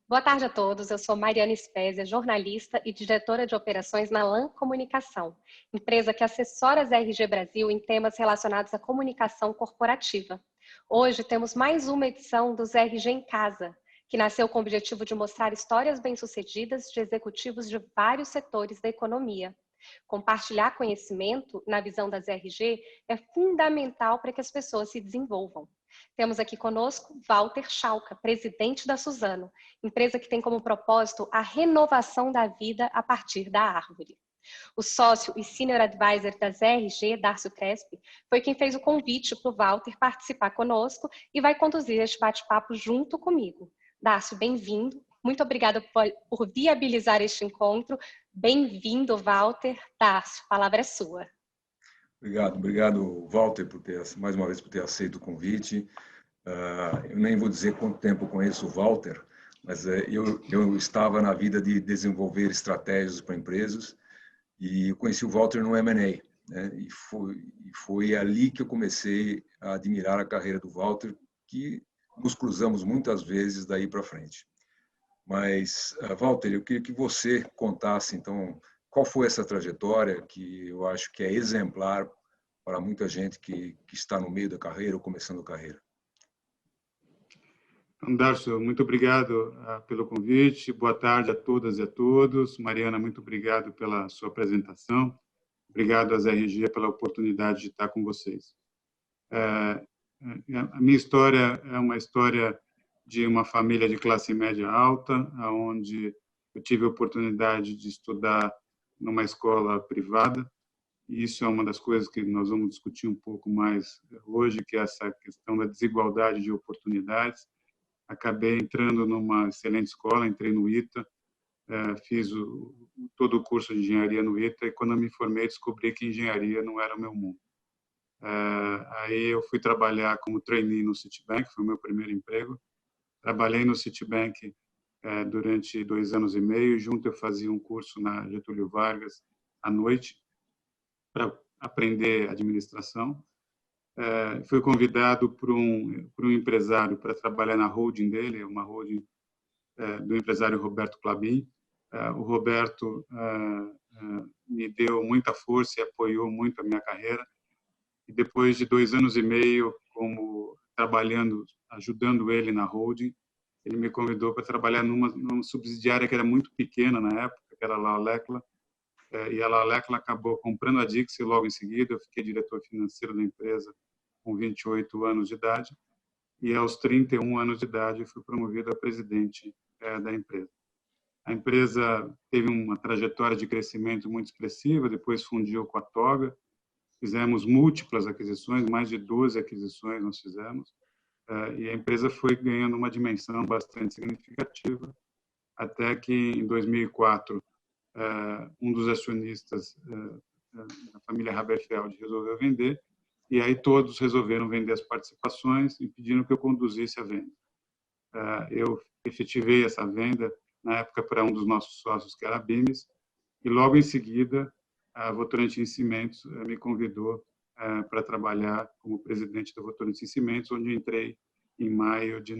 Boa tarde a todos, eu sou Mariana Spezia, jornalista e diretora de operações na LAN Comunicação, empresa que assessora as RG Brasil em temas relacionados à comunicação corporativa. Hoje temos mais uma edição dos RG em Casa, que nasceu com o objetivo de mostrar histórias bem-sucedidas de executivos de vários setores da economia. Compartilhar conhecimento na visão das RG é fundamental para que as pessoas se desenvolvam. Temos aqui conosco Walter Schalka, presidente da Suzano, empresa que tem como propósito a renovação da vida a partir da árvore. O sócio e senior advisor das RG, Darcio Crespi, foi quem fez o convite para o Walter participar conosco e vai conduzir este bate-papo junto comigo. Darcio, bem-vindo. Muito obrigada por viabilizar este encontro. Bem-vindo, Walter. Darcio, a palavra é sua. Obrigado, Walter, mais uma vez por ter aceito o convite. Eu nem vou dizer quanto tempo conheço o Walter, mas eu estava na vida de desenvolver estratégias para empresas e eu conheci o Walter no M&A, né? E foi ali que eu comecei a admirar a carreira do Walter, que nos cruzamos muitas vezes daí para frente. Mas, Walter, eu queria que você contasse, então, qual foi essa trajetória que eu acho que é exemplar para muita gente que está no meio da carreira ou começando a carreira. Darcio, muito obrigado pelo convite. Boa tarde a todas e a todos. Mariana, muito obrigado pela sua apresentação. Obrigado às RG pela oportunidade de estar com vocês. A minha história é uma história de uma família de classe média alta, onde eu tive a oportunidade de estudar numa escola privada. E isso é uma das coisas que nós vamos discutir um pouco mais hoje, que é essa questão da desigualdade de oportunidades. Acabei entrando numa excelente escola, entrei no ITA, fiz todo o curso de engenharia no ITA e quando eu me formei descobri que engenharia não era o meu mundo. Aí eu fui trabalhar como trainee no Citibank, foi o meu primeiro emprego. Trabalhei no Citibank durante 2 anos e meio, junto eu fazia um curso na Getúlio Vargas à noite para aprender administração. Fui convidado por um empresário para trabalhar na holding dele, uma holding do empresário Roberto Klabin. O Roberto me deu muita força e apoiou muito a minha carreira. E depois de 2 anos e meio, como trabalhando, ajudando ele na holding, ele me convidou para trabalhar numa subsidiária que era muito pequena na época, que era a Lalecla. E a Lalecla acabou comprando a Dixie logo em seguida. Eu fiquei diretor financeiro da empresa com 28 anos de idade e aos 31 anos de idade fui promovido a presidente da empresa. A empresa teve uma trajetória de crescimento muito expressiva, depois fundiu com a Toga, fizemos múltiplas aquisições, mais de 12 aquisições nós fizemos, e a empresa foi ganhando uma dimensão bastante significativa, até que em 2004 um dos acionistas da família Haberfeld resolveu vender, e aí todos resolveram vender as participações e pediram que eu conduzisse a venda. Eu efetivei essa venda, na época, para um dos nossos sócios, que era a BIMES, e logo em seguida a Votorantim Cimentos me convidou para trabalhar como presidente da Votorantim Cimentos, onde eu entrei em maio de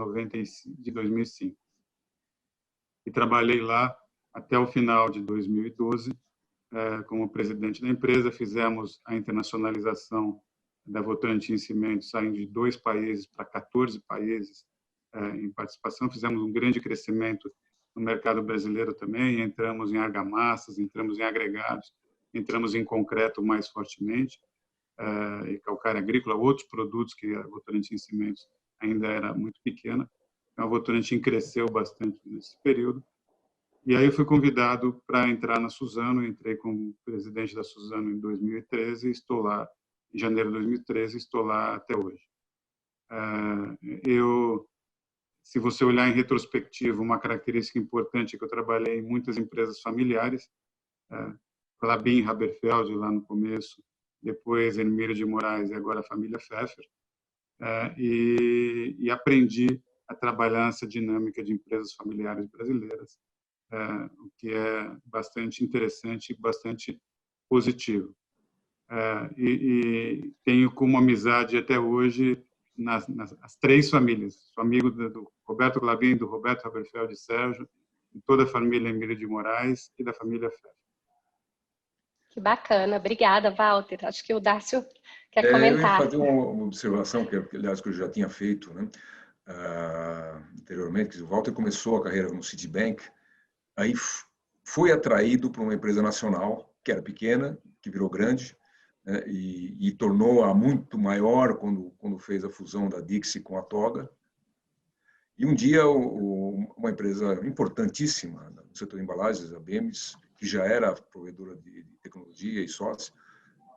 2005. E trabalhei lá até o final de 2012 como presidente da empresa. Fizemos a internacionalização da Votorantim Cimentos, saindo de 2 países para 14 países em participação. Fizemos um grande crescimento no mercado brasileiro também, entramos em argamassas, entramos em agregados, entramos em concreto mais fortemente, e calcário agrícola, outros produtos que a Votorantim Cimentos ainda era muito pequena. Então, a Votorantim cresceu bastante nesse período. E aí eu fui convidado para entrar na Suzano, entrei como presidente da Suzano em 2013 e estou lá, em janeiro de 2013, estou lá até hoje. Se você olhar em retrospectiva, uma característica importante é que eu trabalhei em muitas empresas familiares, Klabin, Haberfeld lá no começo, depois Hermílio de Moraes e agora a família Pfeffer, e aprendi a trabalhar nessa dinâmica de empresas familiares brasileiras, o que é bastante interessante e bastante positivo. E tenho como amizade até hoje as 3 famílias. Sou amigo do Roberto Clabin, do Roberto Haberfeld e Sérgio, de toda a família Emílio de Moraes e da família Fer. Que bacana. Obrigada, Walter. Acho que o Darcio quer Eu ia comentar. fazer uma observação, aliás, que eu já tinha feito, né, anteriormente, que o Walter começou a carreira no Citibank, aí foi atraído para uma empresa nacional, que era pequena, que virou grande, né, e tornou-a muito maior quando fez a fusão da Dixie com a Toga. E um dia, uma empresa importantíssima no setor de embalagens, a BEMES, que já era provedora de tecnologia e sócia,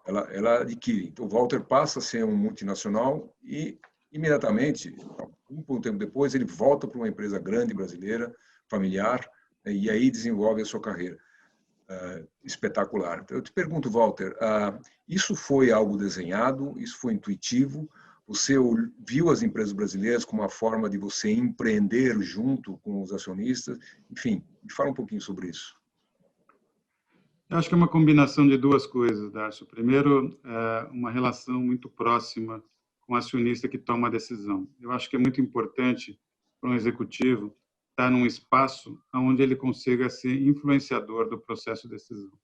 ela adquire. Então, o Walter passa a ser um multinacional e, imediatamente, um tempo depois, ele volta para uma empresa grande brasileira, familiar, e aí desenvolve a sua carreira. Espetacular. Então, eu te pergunto, Walter, isso foi algo desenhado? Isso foi intuitivo? Você viu as empresas brasileiras como uma forma de você empreender junto com os acionistas? Enfim, me fala um pouquinho sobre isso. Eu acho que é uma combinação de duas coisas, Darcio. Primeiro, uma relação muito próxima com o acionista que toma a decisão. Eu acho que é muito importante para um executivo estar num espaço onde ele consiga ser influenciador do processo de decisão.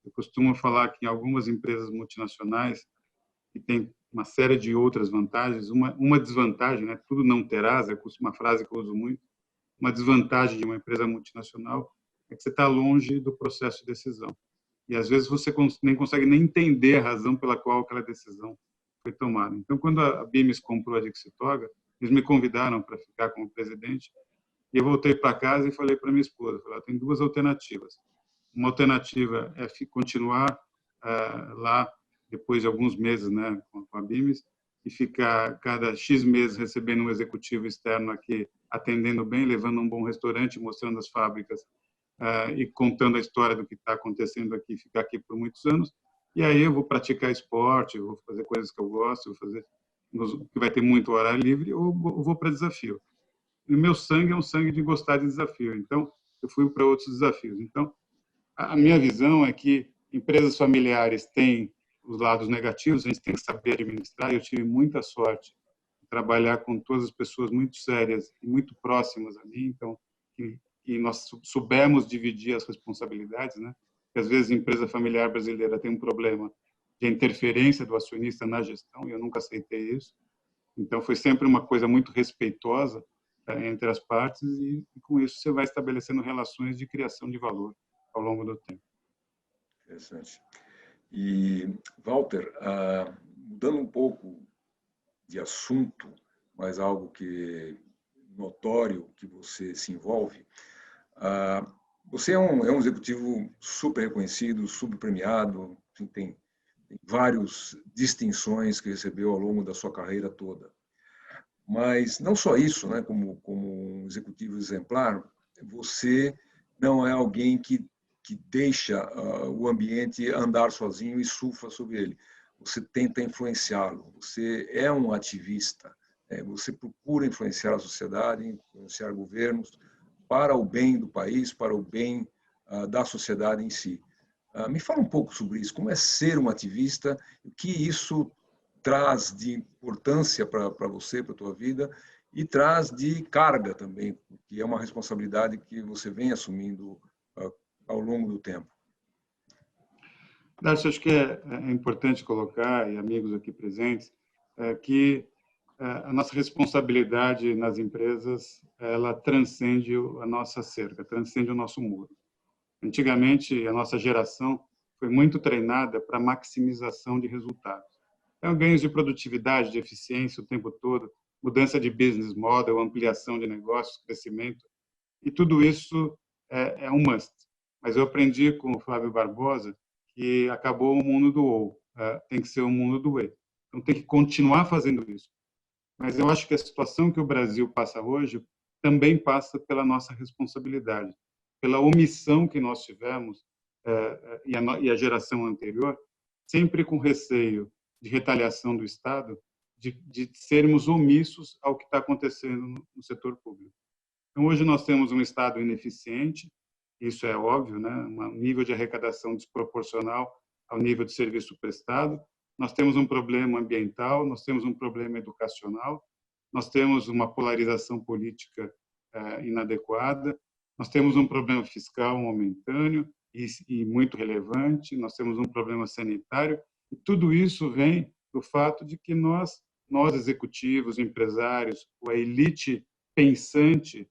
Eu costumo falar que em algumas empresas multinacionais, que tem uma série de outras vantagens, uma desvantagem, né? Tudo não terás, é uma frase que eu uso muito, uma desvantagem de uma empresa multinacional é que você está longe do processo de decisão. E, às vezes, você nem consegue nem entender a razão pela qual aquela decisão foi tomada. Então, quando a BIMES comprou a Dixie Toga, eles me convidaram para ficar como presidente, e eu voltei para casa e falei para minha esposa, tem duas alternativas. Uma alternativa é continuar lá, depois de alguns meses, né, com a BIMES, e ficar cada X meses recebendo um executivo externo aqui, atendendo bem, levando um bom restaurante, mostrando as fábricas e contando a história do que está acontecendo aqui, ficar aqui por muitos anos. E aí eu vou praticar esporte, vou fazer coisas que eu gosto, vou fazer que vai ter muito horário livre, ou vou para desafio. E o meu sangue é um sangue de gostar de desafio. Então, eu fui para outros desafios. Então, a minha visão é que empresas familiares têm os lados negativos, a gente tem que saber administrar. Eu tive muita sorte de trabalhar com todas as pessoas muito sérias e muito próximas a mim, então, e nós soubemos dividir as responsabilidades, né? Porque às vezes a empresa familiar brasileira tem um problema de interferência do acionista na gestão, e eu nunca aceitei isso. Então, foi sempre uma coisa muito respeitosa entre as partes, e com isso você vai estabelecendo relações de criação de valor ao longo do tempo. Interessante. E, Walter, mudando um pouco de assunto, mas algo que notório que você se envolve, você é um executivo super reconhecido, super premiado, tem várias distinções que recebeu ao longo da sua carreira toda. Mas não só isso, né? Como um executivo exemplar, você não é alguém que deixa o ambiente andar sozinho e surfa sobre ele. Você tenta influenciá-lo. Você é um ativista. Você procura influenciar a sociedade, influenciar governos para o bem do país, para o bem da sociedade em si. Me fala um pouco sobre isso. Como é ser um ativista? O que isso traz de importância para você, para a tua vida, e traz de carga também, que é uma responsabilidade que você vem assumindo ao longo do tempo. Darcio, acho que é importante colocar, e amigos aqui presentes, que a nossa responsabilidade nas empresas, ela transcende a nossa cerca, transcende o nosso muro. Antigamente, a nossa geração foi muito treinada para maximização de resultados. Então, ganhos de produtividade, de eficiência o tempo todo, mudança de business model, ampliação de negócios, crescimento, e tudo isso é um must. Mas eu aprendi com o Flávio Barbosa que acabou o mundo do ou, tem que ser o mundo do e. Então, tem que continuar fazendo isso. Mas eu acho que a situação que o Brasil passa hoje também passa pela nossa responsabilidade, pela omissão que nós tivemos e a geração anterior, sempre com receio de retaliação do Estado, de sermos omissos ao que está acontecendo no setor público. Então, hoje nós temos um Estado ineficiente, isso é óbvio, né? Um nível de arrecadação desproporcional ao nível de serviço prestado. Nós temos um problema ambiental, nós temos um problema educacional, nós temos uma polarização política inadequada, nós temos um problema fiscal momentâneo e muito relevante, nós temos um problema sanitário, e tudo isso vem do fato de que nós executivos, empresários, a elite pensante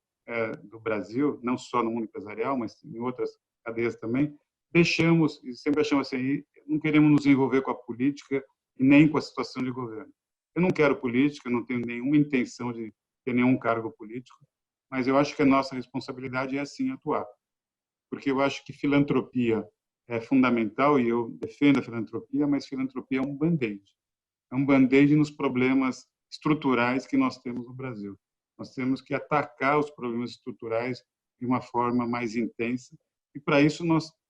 do Brasil, não só no mundo empresarial, mas em outras cadeias também, deixamos, e sempre achamos assim, não queremos nos envolver com a política e nem com a situação de governo. Eu não quero política, não tenho nenhuma intenção de ter nenhum cargo político, mas eu acho que a nossa responsabilidade é assim atuar, porque eu acho que filantropia é fundamental e eu defendo a filantropia, mas filantropia é um band-aid. É um band-aid nos problemas estruturais que nós temos no Brasil. Nós temos que atacar os problemas estruturais de uma forma mais intensa e para isso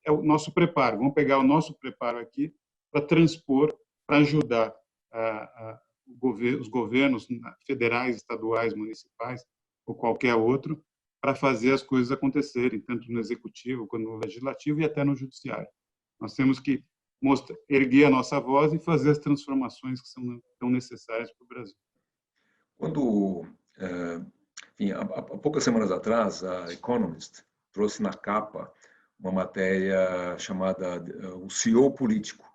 é o nosso preparo. Vamos pegar o nosso preparo aqui para transpor, para ajudar os governos federais, estaduais, municipais ou qualquer outro para fazer as coisas acontecerem, tanto no executivo quanto no legislativo e até no judiciário. Nós temos que erguer a nossa voz e fazer as transformações que são tão necessárias para o Brasil. Quando, enfim, há poucas semanas atrás, a Economist trouxe na capa uma matéria chamada O CEO Político.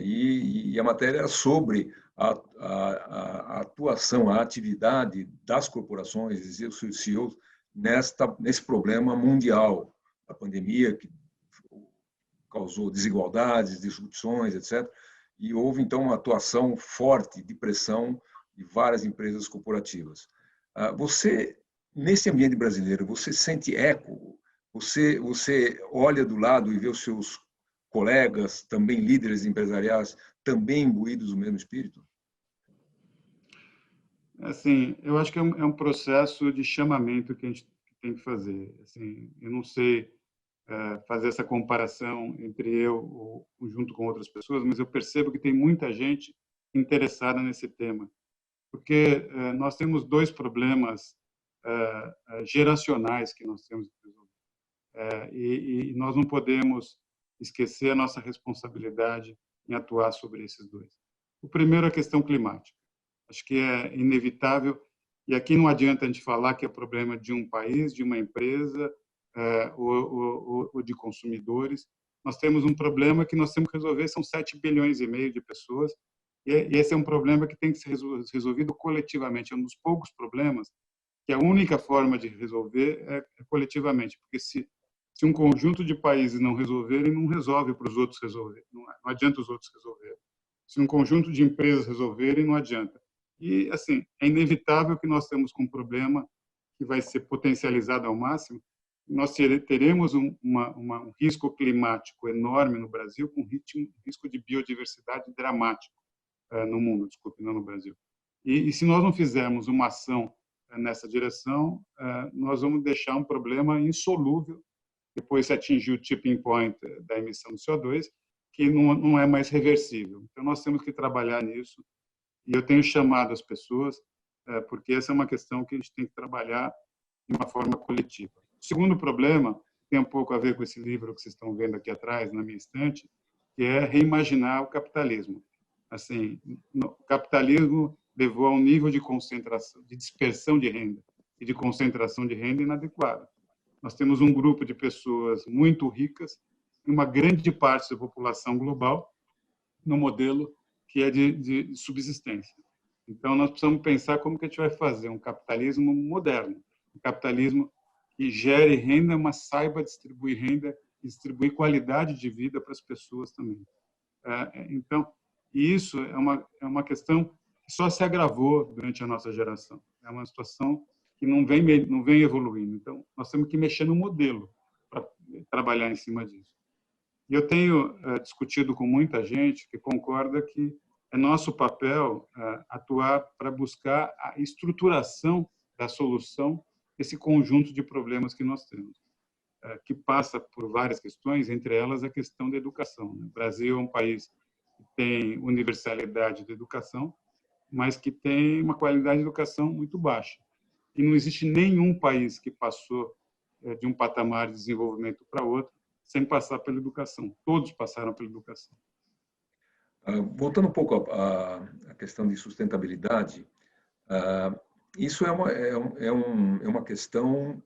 E a matéria era sobre a atuação, a atividade das corporações e seus CEOs nesse problema mundial, a pandemia que causou desigualdades, disrupções, etc. E houve, então, uma atuação forte de pressão de várias empresas corporativas. Você, nesse ambiente brasileiro, você sente eco? Você olha do lado e vê os seus colegas, também líderes empresariais, também imbuídos do mesmo espírito? Assim, eu acho que é um processo de chamamento que a gente tem que fazer. Assim, eu não sei fazer essa comparação entre eu ou junto com outras pessoas, mas eu percebo que tem muita gente interessada nesse tema, porque nós temos dois problemas geracionais que nós temos que resolver. E nós não podemos esquecer a nossa responsabilidade em atuar sobre esses dois. O primeiro é a questão climática. Acho que é inevitável, e aqui não adianta a gente falar que é problema de um país, de uma empresa ou de consumidores. Nós temos um problema que nós temos que resolver, são 7 bilhões e meio de pessoas, e esse é um problema que tem que ser resolvido coletivamente. É um dos poucos problemas que a única forma de resolver é coletivamente, porque se um conjunto de países não resolverem, não resolve para os outros resolverem, não adianta os outros resolverem. Se um conjunto de empresas resolverem, não adianta. E, assim, é inevitável que nós temos um problema que vai ser potencializado ao máximo. Nós teremos um risco climático enorme no Brasil, com risco de biodiversidade dramático no mundo, desculpe, não no Brasil. E se nós não fizermos uma ação nessa direção, nós vamos deixar um problema insolúvel depois se atingir o tipping point da emissão de CO2, que não é mais reversível. Então, nós temos que trabalhar nisso, e eu tenho chamado as pessoas, porque essa é uma questão que a gente tem que trabalhar de uma forma coletiva. O segundo problema tem um pouco a ver com esse livro que vocês estão vendo aqui atrás, na minha estante, que é reimaginar o capitalismo. Assim, o capitalismo levou a um nível de concentração, de dispersão de renda e de concentração de renda inadequada. Nós temos um grupo de pessoas muito ricas e uma grande parte da população global no modelo que é de subsistência. Então, nós precisamos pensar como que a gente vai fazer um capitalismo moderno, um capitalismo que gere renda, mas saiba distribuir renda e distribuir qualidade de vida para as pessoas também. Então, isso é uma questão que só se agravou durante a nossa geração. É uma situação que não vem evoluindo. Então, nós temos que mexer no modelo para trabalhar em cima disso. E eu tenho discutido com muita gente que concorda que é nosso papel atuar para buscar a estruturação da solução desse conjunto de problemas que nós temos, que passa por várias questões, entre elas a questão da educação. O Brasil é um país que tem universalidade de educação, mas que tem uma qualidade de educação muito baixa. E não existe nenhum país que passou de um patamar de desenvolvimento para outro sem passar pela educação. Todos passaram pela educação. Voltando um pouco à questão de sustentabilidade, isso é uma questão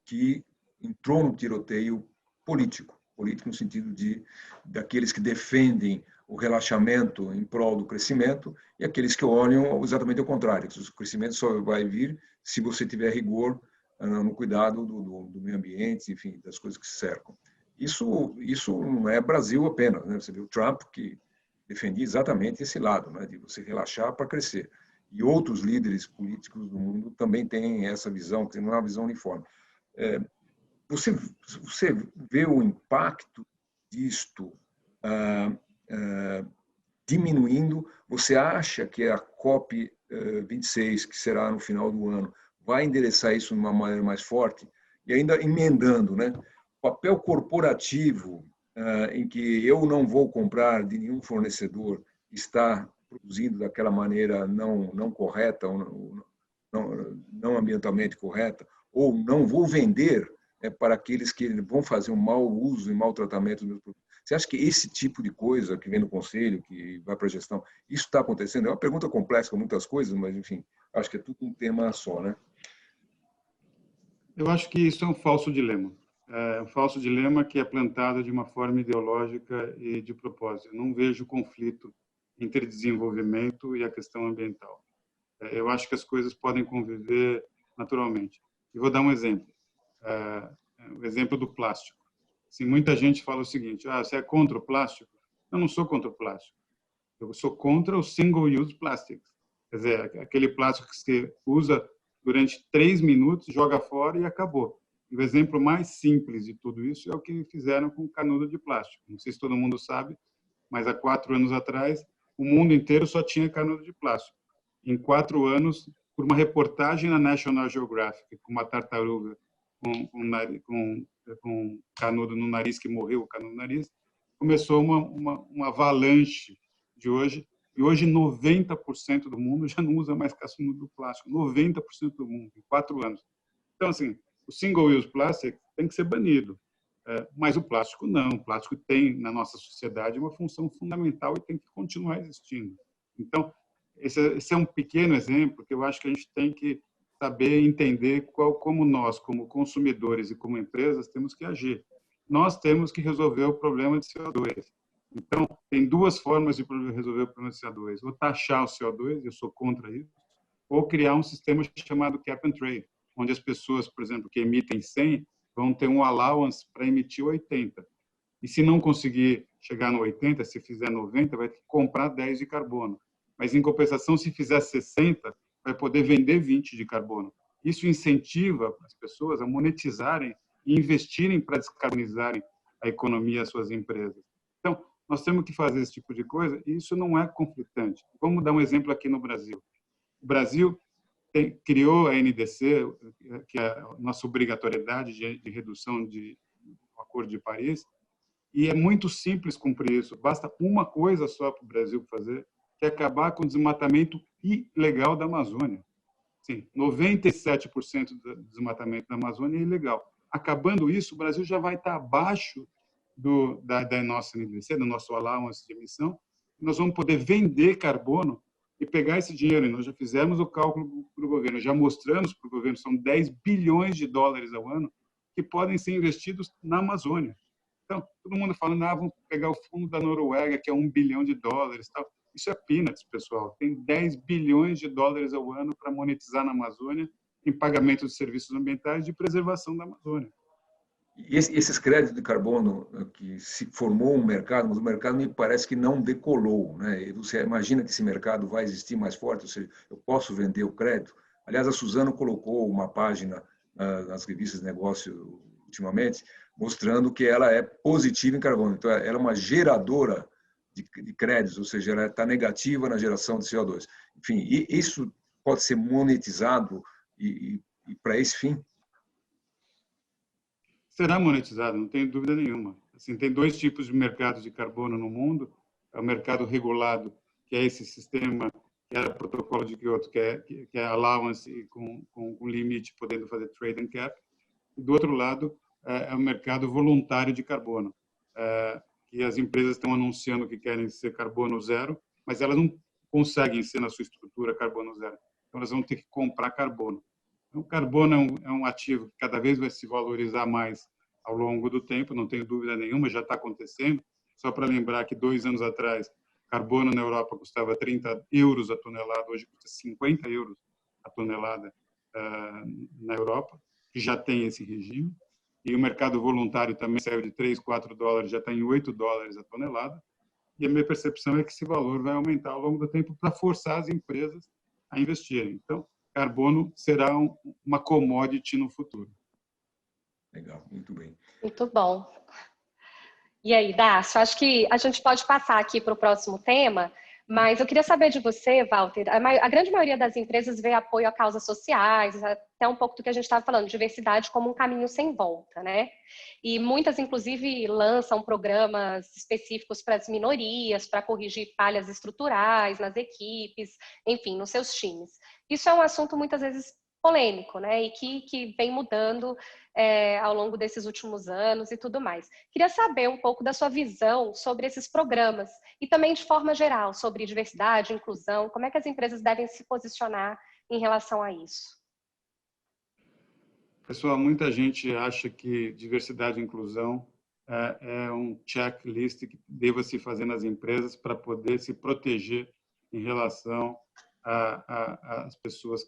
que entrou no tiroteio político, político no sentido de daqueles que defendem o relaxamento em prol do crescimento e aqueles que olham exatamente ao contrário, que o crescimento só vai vir se você tiver rigor no cuidado do meio ambiente, enfim, das coisas que se cercam. Isso não é Brasil apenas, né? Você viu o Trump que defendia exatamente esse lado, né? De você relaxar para crescer. E outros líderes políticos do mundo também têm essa visão, que não é uma visão uniforme. Você, você vê o impacto disto diminuindo? Você acha que a COP26, que será no final do ano, vai endereçar isso de uma maneira mais forte? E ainda emendando, né? O papel corporativo, em que eu não vou comprar de nenhum fornecedor que está produzindo daquela maneira não correta, ou não ambientalmente correta, ou não vou vender para aqueles que vão fazer um mau uso e mau tratamento dos meus produtos. Você acha que esse tipo de coisa que vem do conselho, que vai para a gestão, isso está acontecendo? É uma pergunta complexa com muitas coisas, mas, enfim, acho que é tudo um tema só, né? Eu acho que isso é um falso dilema. É um falso dilema que é plantado de uma forma ideológica e de propósito. Eu não vejo conflito entre desenvolvimento e a questão ambiental. Eu acho que as coisas podem conviver naturalmente. E vou dar um exemplo. O exemplo do plástico. Assim, muita gente fala o seguinte: você é contra o plástico? Eu não sou contra o plástico. Eu sou contra o single-use plastics. Quer dizer, aquele plástico que você usa durante 3 minutos, joga fora e acabou. E o exemplo mais simples de tudo isso é o que fizeram com o canudo de plástico. Não sei se todo mundo sabe, mas há 4 anos atrás, o mundo inteiro só tinha canudo de plástico. Em 4 anos, por uma reportagem na National Geographic, com uma tartaruga com canudo no nariz, que morreu o canudo no nariz, começou uma avalanche de hoje. E hoje 90% do mundo já não usa mais canudo plástico. 90% do mundo, em 4 anos. Então, assim, o single-use plastic tem que ser banido. Mas o plástico não. O plástico tem, na nossa sociedade, uma função fundamental e tem que continuar existindo. Então, esse é um pequeno exemplo que eu acho que a gente tem que saber entender como nós, como consumidores e como empresas, temos que agir. Nós temos que resolver o problema de CO2. Então, tem 2 formas de resolver o problema de CO2. Ou taxar o CO2, eu sou contra isso, ou criar um sistema chamado cap and trade, onde as pessoas, por exemplo, que emitem 100, vão ter um allowance para emitir 80. E se não conseguir chegar no 80, se fizer 90, vai ter que comprar 10 de carbono. Mas, em compensação, se fizer 60, vai poder vender 20 de carbono. Isso incentiva as pessoas a monetizarem e investirem para descarbonizarem a economia e as suas empresas. Então, nós temos que fazer esse tipo de coisa e isso não é conflitante. Vamos dar um exemplo aqui no Brasil. O Brasil criou a NDC, que é a nossa obrigatoriedade de redução do Acordo de Paris, e é muito simples cumprir isso. Basta uma coisa só para o Brasil fazer, que é acabar com o desmatamento ilegal da Amazônia. Sim, 97% do desmatamento da Amazônia é ilegal. Acabando isso, o Brasil já vai estar abaixo da nossa NDC, do nosso allowance de emissão. Nós vamos poder vender carbono e pegar esse dinheiro. E nós já fizemos o cálculo para o governo, já mostramos para o governo, são 10 bilhões de dólares ao ano que podem ser investidos na Amazônia. Então, todo mundo falando, vamos pegar o fundo da Noruega, que é $1 bilhão. Tal. Isso é peanuts, pessoal. Tem 10 bilhões de dólares ao ano para monetizar na Amazônia em pagamento de serviços ambientais de preservação da Amazônia. E esses créditos de carbono que se formou um mercado, mas o mercado me parece que não decolou, né? E você imagina que esse mercado vai existir mais forte, ou seja, eu posso vender o crédito. Aliás, a Suzano colocou uma página nas revistas de negócio ultimamente, mostrando que ela é positiva em carbono. Então, ela é uma geradora de créditos, ou seja, ela está negativa na geração de CO2. Enfim, e isso pode ser monetizado e para esse fim? Será monetizado, não tenho dúvida nenhuma. Assim, tem 2 tipos de mercados de carbono no mundo. É o mercado regulado, que é esse sistema que era protocolo de Kyoto, que é allowance com limite, podendo fazer trade and cap. E, do outro lado, é o mercado voluntário de carbono, que as empresas estão anunciando que querem ser carbono zero, mas elas não conseguem ser, na sua estrutura, carbono zero. então elas vão ter que comprar carbono. Então, o carbono é um ativo que cada vez vai se valorizar mais ao longo do tempo, não tenho dúvida nenhuma, já está acontecendo. Só para lembrar que 2 anos atrás, carbono na Europa custava 30 euros a tonelada, hoje custa 50 euros a tonelada na Europa, que já tem esse regime. E o mercado voluntário também saiu de 3, 4 dólares, já está em 8 dólares a tonelada. E a minha percepção é que esse valor vai aumentar ao longo do tempo para forçar as empresas a investirem. Então, carbono será uma commodity no futuro. Legal, muito bem. Muito bom. E aí, Dácio, acho que a gente pode passar aqui para o próximo tema, mas eu queria saber de você, Walter, a grande maioria das empresas vê apoio a causas sociais, até um pouco do que a gente estava falando, diversidade como um caminho sem volta, né? E muitas, inclusive, lançam programas específicos para as minorias, para corrigir falhas estruturais nas equipes, enfim, nos seus times. Isso é um assunto muitas vezes polêmico, né? E que vem mudando ao longo desses últimos anos e tudo mais. Queria saber um pouco da sua visão sobre esses programas e também de forma geral sobre diversidade, inclusão, como é que as empresas devem se posicionar em relação a isso? Pessoal, muita gente acha que diversidade e inclusão é um checklist que deva se fazer nas empresas para poder se proteger em relação às pessoas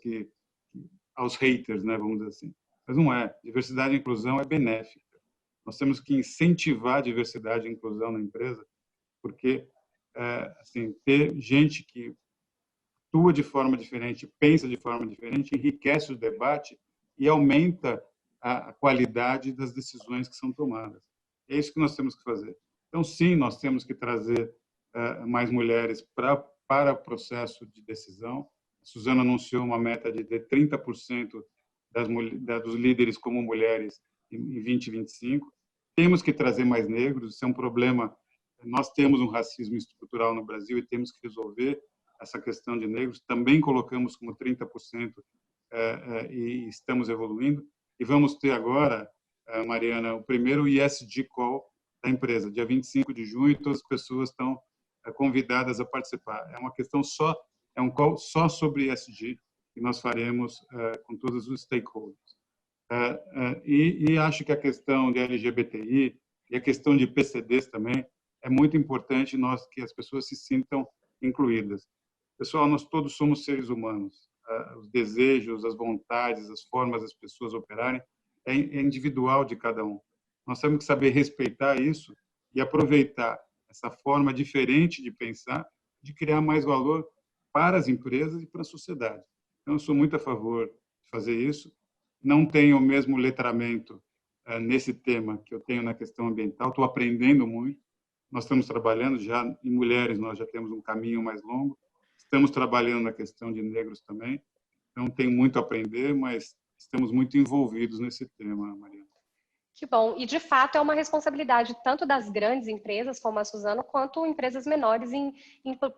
aos haters, né, vamos dizer assim. Mas não é. Diversidade e inclusão é benéfica. Nós temos que incentivar a diversidade e inclusão na empresa, porque assim, ter gente que atua de forma diferente, pensa de forma diferente, enriquece o debate e aumenta a qualidade das decisões que são tomadas. É isso que nós temos que fazer. Então, sim, nós temos que trazer mais mulheres para o processo de decisão. A Suzano anunciou uma meta de ter 30% dos líderes como mulheres em 2025. Temos que trazer mais negros, isso é um problema. Nós temos um racismo estrutural no Brasil e temos que resolver essa questão de negros. Também colocamos como 30% e estamos evoluindo. E vamos ter agora, Mariana, o primeiro ESG Call da empresa, dia 25 de junho, todas as pessoas estão convidadas a participar. É uma questão é um call só sobre ESG que nós faremos com todos os stakeholders. E acho que a questão de LGBTI e a questão de PCDs também é muito importante que as pessoas se sintam incluídas. Pessoal, nós todos somos seres humanos. Os desejos, as vontades, as formas das pessoas operarem é individual de cada um. Nós temos que saber respeitar isso e aproveitar essa forma diferente de pensar, de criar mais valor para as empresas e para a sociedade. Então, eu sou muito a favor de fazer isso. Não tenho o mesmo letramento nesse tema que eu tenho na questão ambiental. Estou aprendendo muito. Nós estamos trabalhando já em mulheres, nós já temos um caminho mais longo. Estamos trabalhando na questão de negros também. Então, tem muito a aprender, mas estamos muito envolvidos nesse tema, Mariana. Que bom. E, de fato, é uma responsabilidade tanto das grandes empresas, como a Suzano, quanto empresas menores em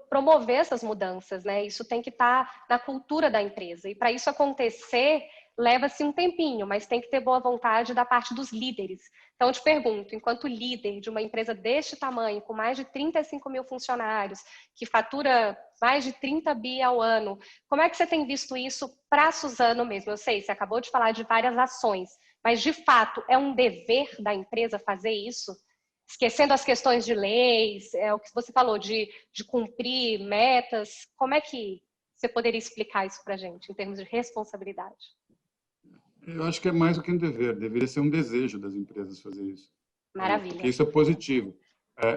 promover essas mudanças, né? Isso tem que estar na cultura da empresa. E, para isso acontecer, leva-se um tempinho, mas tem que ter boa vontade da parte dos líderes. Então, eu te pergunto, enquanto líder de uma empresa deste tamanho, com mais de 35 mil funcionários, que fatura mais de 30 bi ao ano, como é que você tem visto isso para a Suzano mesmo? Eu sei, você acabou de falar de várias ações, mas, de fato, é um dever da empresa fazer isso? Esquecendo as questões de leis, o que você falou de cumprir metas. Como é que você poderia explicar isso para a gente, em termos de responsabilidade? Eu acho que é mais do que um dever, deveria ser um desejo das empresas fazer isso. Maravilha. Porque isso é positivo.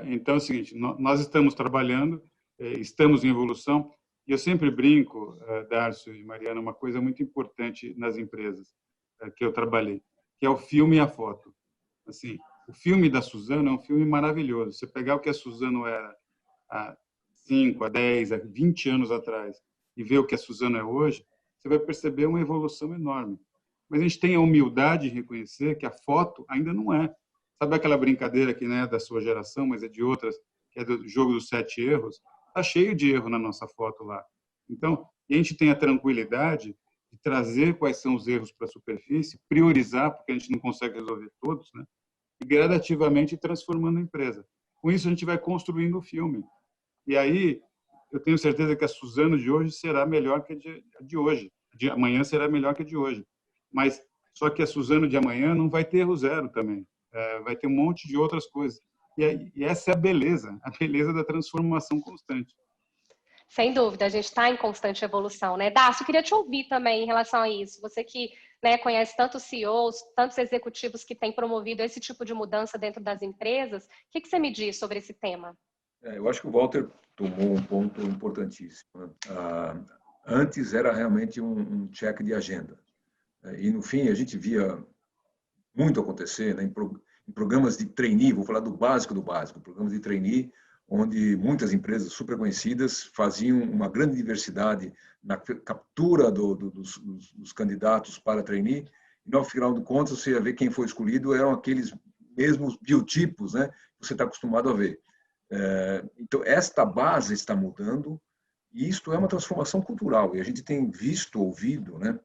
Então, é o seguinte, nós estamos trabalhando, estamos em evolução, e eu sempre brinco, Darcio e Mariana, uma coisa muito importante nas empresas que eu trabalhei, que é o filme e a foto. Assim, o filme da Suzano é um filme maravilhoso. Você pegar o que a Suzano era há 5, a 10, a 20 anos atrás e ver o que a Suzano é hoje, você vai perceber uma evolução enorme. Mas a gente tem a humildade de reconhecer que a foto ainda não é. Sabe aquela brincadeira que não é da sua geração, mas é de outras, que é do jogo dos 7 erros? Está cheio de erro na nossa foto lá. Então, a gente tem a tranquilidade de trazer quais são os erros para a superfície, priorizar, porque a gente não consegue resolver todos, né? E gradativamente transformando a empresa. Com isso, a gente vai construindo o filme. E aí, eu tenho certeza que a Suzano de hoje será melhor que a de hoje. A de amanhã será melhor que a de hoje. Mas só que a Suzano de amanhã não vai ter erro zero também. Vai ter um monte de outras coisas. E essa é a beleza da transformação constante. Sem dúvida, a gente está em constante evolução, né? Darcio, eu queria te ouvir também em relação a isso. Você que, né, conhece tantos CEOs, tantos executivos que têm promovido esse tipo de mudança dentro das empresas, o que você me diz sobre esse tema? Eu acho que o Walter tomou um ponto importantíssimo, né? Antes era realmente um check de agenda. E, no fim, a gente via muito acontecer, né, em programas de trainee, vou falar do básico, programas de trainee, onde muitas empresas super conhecidas faziam uma grande diversidade na captura dos candidatos para trainee, e no final de contas você ia ver quem foi escolhido eram aqueles mesmos biotipos, né, que você está acostumado a ver. Então, esta base está mudando, e isto é uma transformação cultural, e a gente tem visto, ouvido, né,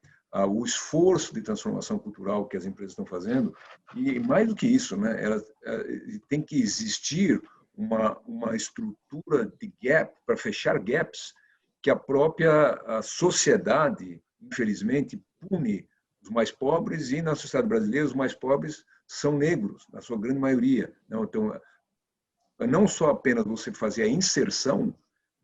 o esforço de transformação cultural que as empresas estão fazendo, e mais do que isso, né, tem que existir uma estrutura de gap, para fechar gaps, que a própria sociedade, infelizmente, pune os mais pobres, e na sociedade brasileira os mais pobres são negros, na sua grande maioria. Então, não só apenas você fazer a inserção,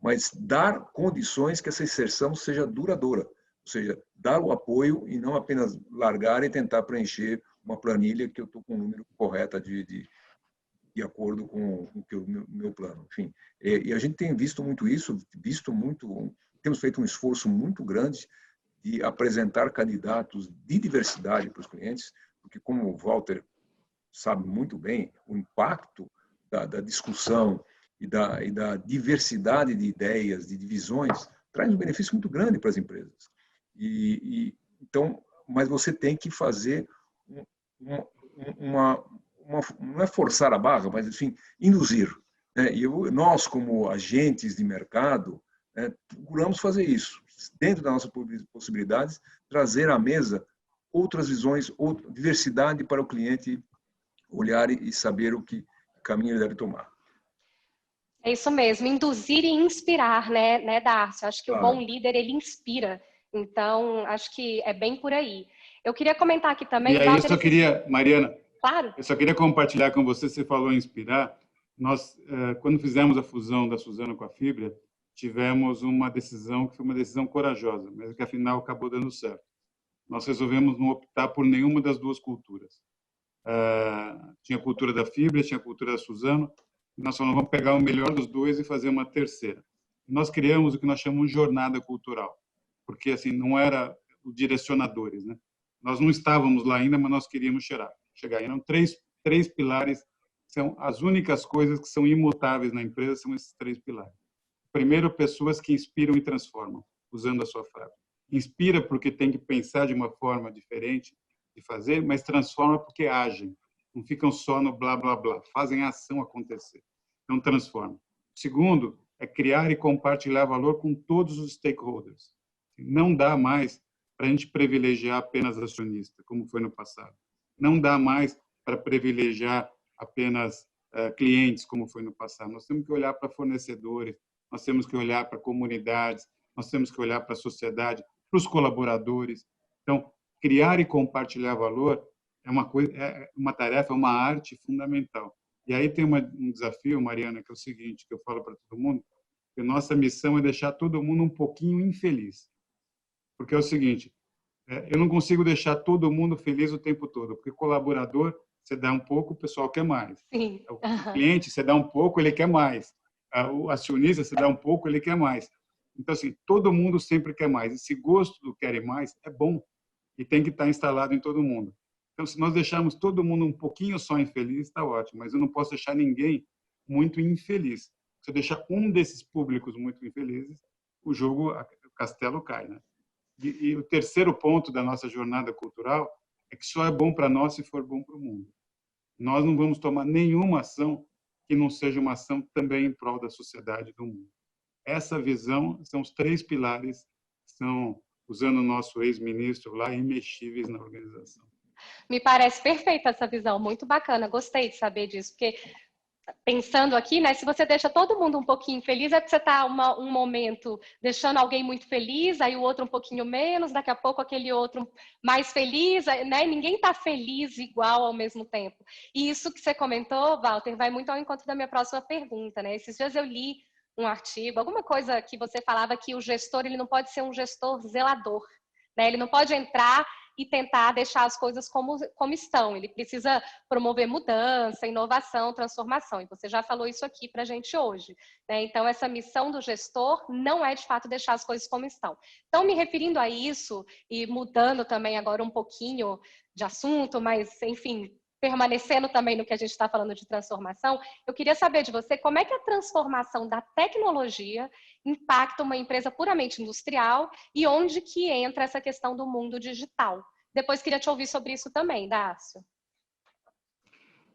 mas dar condições que essa inserção seja duradoura. Ou seja, dar o apoio e não apenas largar e tentar preencher uma planilha que eu estou com o número correto de acordo com o meu plano. Enfim, e a gente tem visto muito isso, temos feito um esforço muito grande de apresentar candidatos de diversidade para os clientes, porque, como o Walter sabe muito bem, o impacto da discussão e da diversidade de ideias, de divisões, traz um benefício muito grande para as empresas. Então, mas você tem que fazer não é forçar a barra, mas, enfim, induzir. Né? E nós, como agentes de mercado, procuramos fazer isso. Dentro das nossas possibilidades, trazer à mesa outras visões, diversidade para o cliente olhar e saber o que caminho ele deve tomar. É isso mesmo, induzir e inspirar, né, Darcio? Acho que o bom líder, ele inspira. Então, acho que é bem por aí. Eu queria comentar aqui também... E aí eu só queria, Mariana, claro. Eu só queria compartilhar com você falou em inspirar. Nós, quando fizemos a fusão da Suzano com a Fibria, tivemos uma decisão que foi uma decisão corajosa, mas que afinal acabou dando certo. Nós resolvemos não optar por nenhuma das duas culturas. Tinha a cultura da Fibria, tinha a cultura da Suzano, e nós falamos, vamos pegar o melhor dos dois e fazer uma terceira. Nós criamos o que nós chamamos de jornada cultural, porque assim não era os direcionadores, né? Nós não estávamos lá ainda, mas nós queríamos chegar. Eram três pilares, são as únicas coisas que são imutáveis na empresa, são esses três pilares. Primeiro, pessoas que inspiram e transformam, usando a sua frase. Inspira porque tem que pensar de uma forma diferente de fazer, mas transforma porque agem. Não ficam só no blá, blá, blá. Fazem a ação acontecer. Então, transforma. Segundo, é criar e compartilhar valor com todos os stakeholders. Não dá mais para a gente privilegiar apenas acionista, como foi no passado. Não dá mais para privilegiar apenas clientes, como foi no passado. Nós temos que olhar para fornecedores, nós temos que olhar para comunidades, nós temos que olhar para a sociedade, para os colaboradores. Então, criar e compartilhar valor é uma tarefa, uma arte fundamental. E aí tem um desafio, Mariana, que é o seguinte, que eu falo para todo mundo, que a nossa missão é deixar todo mundo um pouquinho infeliz. Porque é o seguinte, eu não consigo deixar todo mundo feliz o tempo todo, porque colaborador, você dá um pouco, o pessoal quer mais. Sim. O cliente, você dá um pouco, ele quer mais. O acionista, você dá um pouco, ele quer mais. Então, assim, todo mundo sempre quer mais. Esse gosto do querer mais é bom e tem que estar instalado em todo mundo. Então, se nós deixarmos todo mundo um pouquinho só infeliz, está ótimo, mas eu não posso deixar ninguém muito infeliz. Se eu deixar um desses públicos muito infelizes, o castelo cai, né? E o terceiro ponto da nossa jornada cultural é que só é bom para nós se for bom para o mundo. Nós não vamos tomar nenhuma ação que não seja uma ação também em prol da sociedade e do mundo. Essa visão são os três pilares que são, usando o nosso ex-ministro lá, imexíveis na organização. Me parece perfeita essa visão, muito bacana, gostei de saber disso, porque pensando aqui, né? Se você deixa todo mundo um pouquinho feliz, é porque você está um momento deixando alguém muito feliz, aí o outro um pouquinho menos, daqui a pouco aquele outro mais feliz, né? Ninguém está feliz igual ao mesmo tempo. E isso que você comentou, Walter, vai muito ao encontro da minha próxima pergunta, né? Esses dias eu li um artigo, alguma coisa que você falava que o gestor ele não pode ser um gestor zelador, né? Ele não pode entrar e tentar deixar as coisas como estão. Ele precisa promover mudança, inovação, transformação. E você já falou isso aqui para a gente hoje, né? Então, essa missão do gestor não é, de fato, deixar as coisas como estão. Então, me referindo a isso, e mudando também agora um pouquinho de assunto, mas, enfim, permanecendo também no que a gente está falando de transformação, eu queria saber de você como é que a transformação da tecnologia impacta uma empresa puramente industrial e onde que entra essa questão do mundo digital. Depois queria te ouvir sobre isso também, Dácio.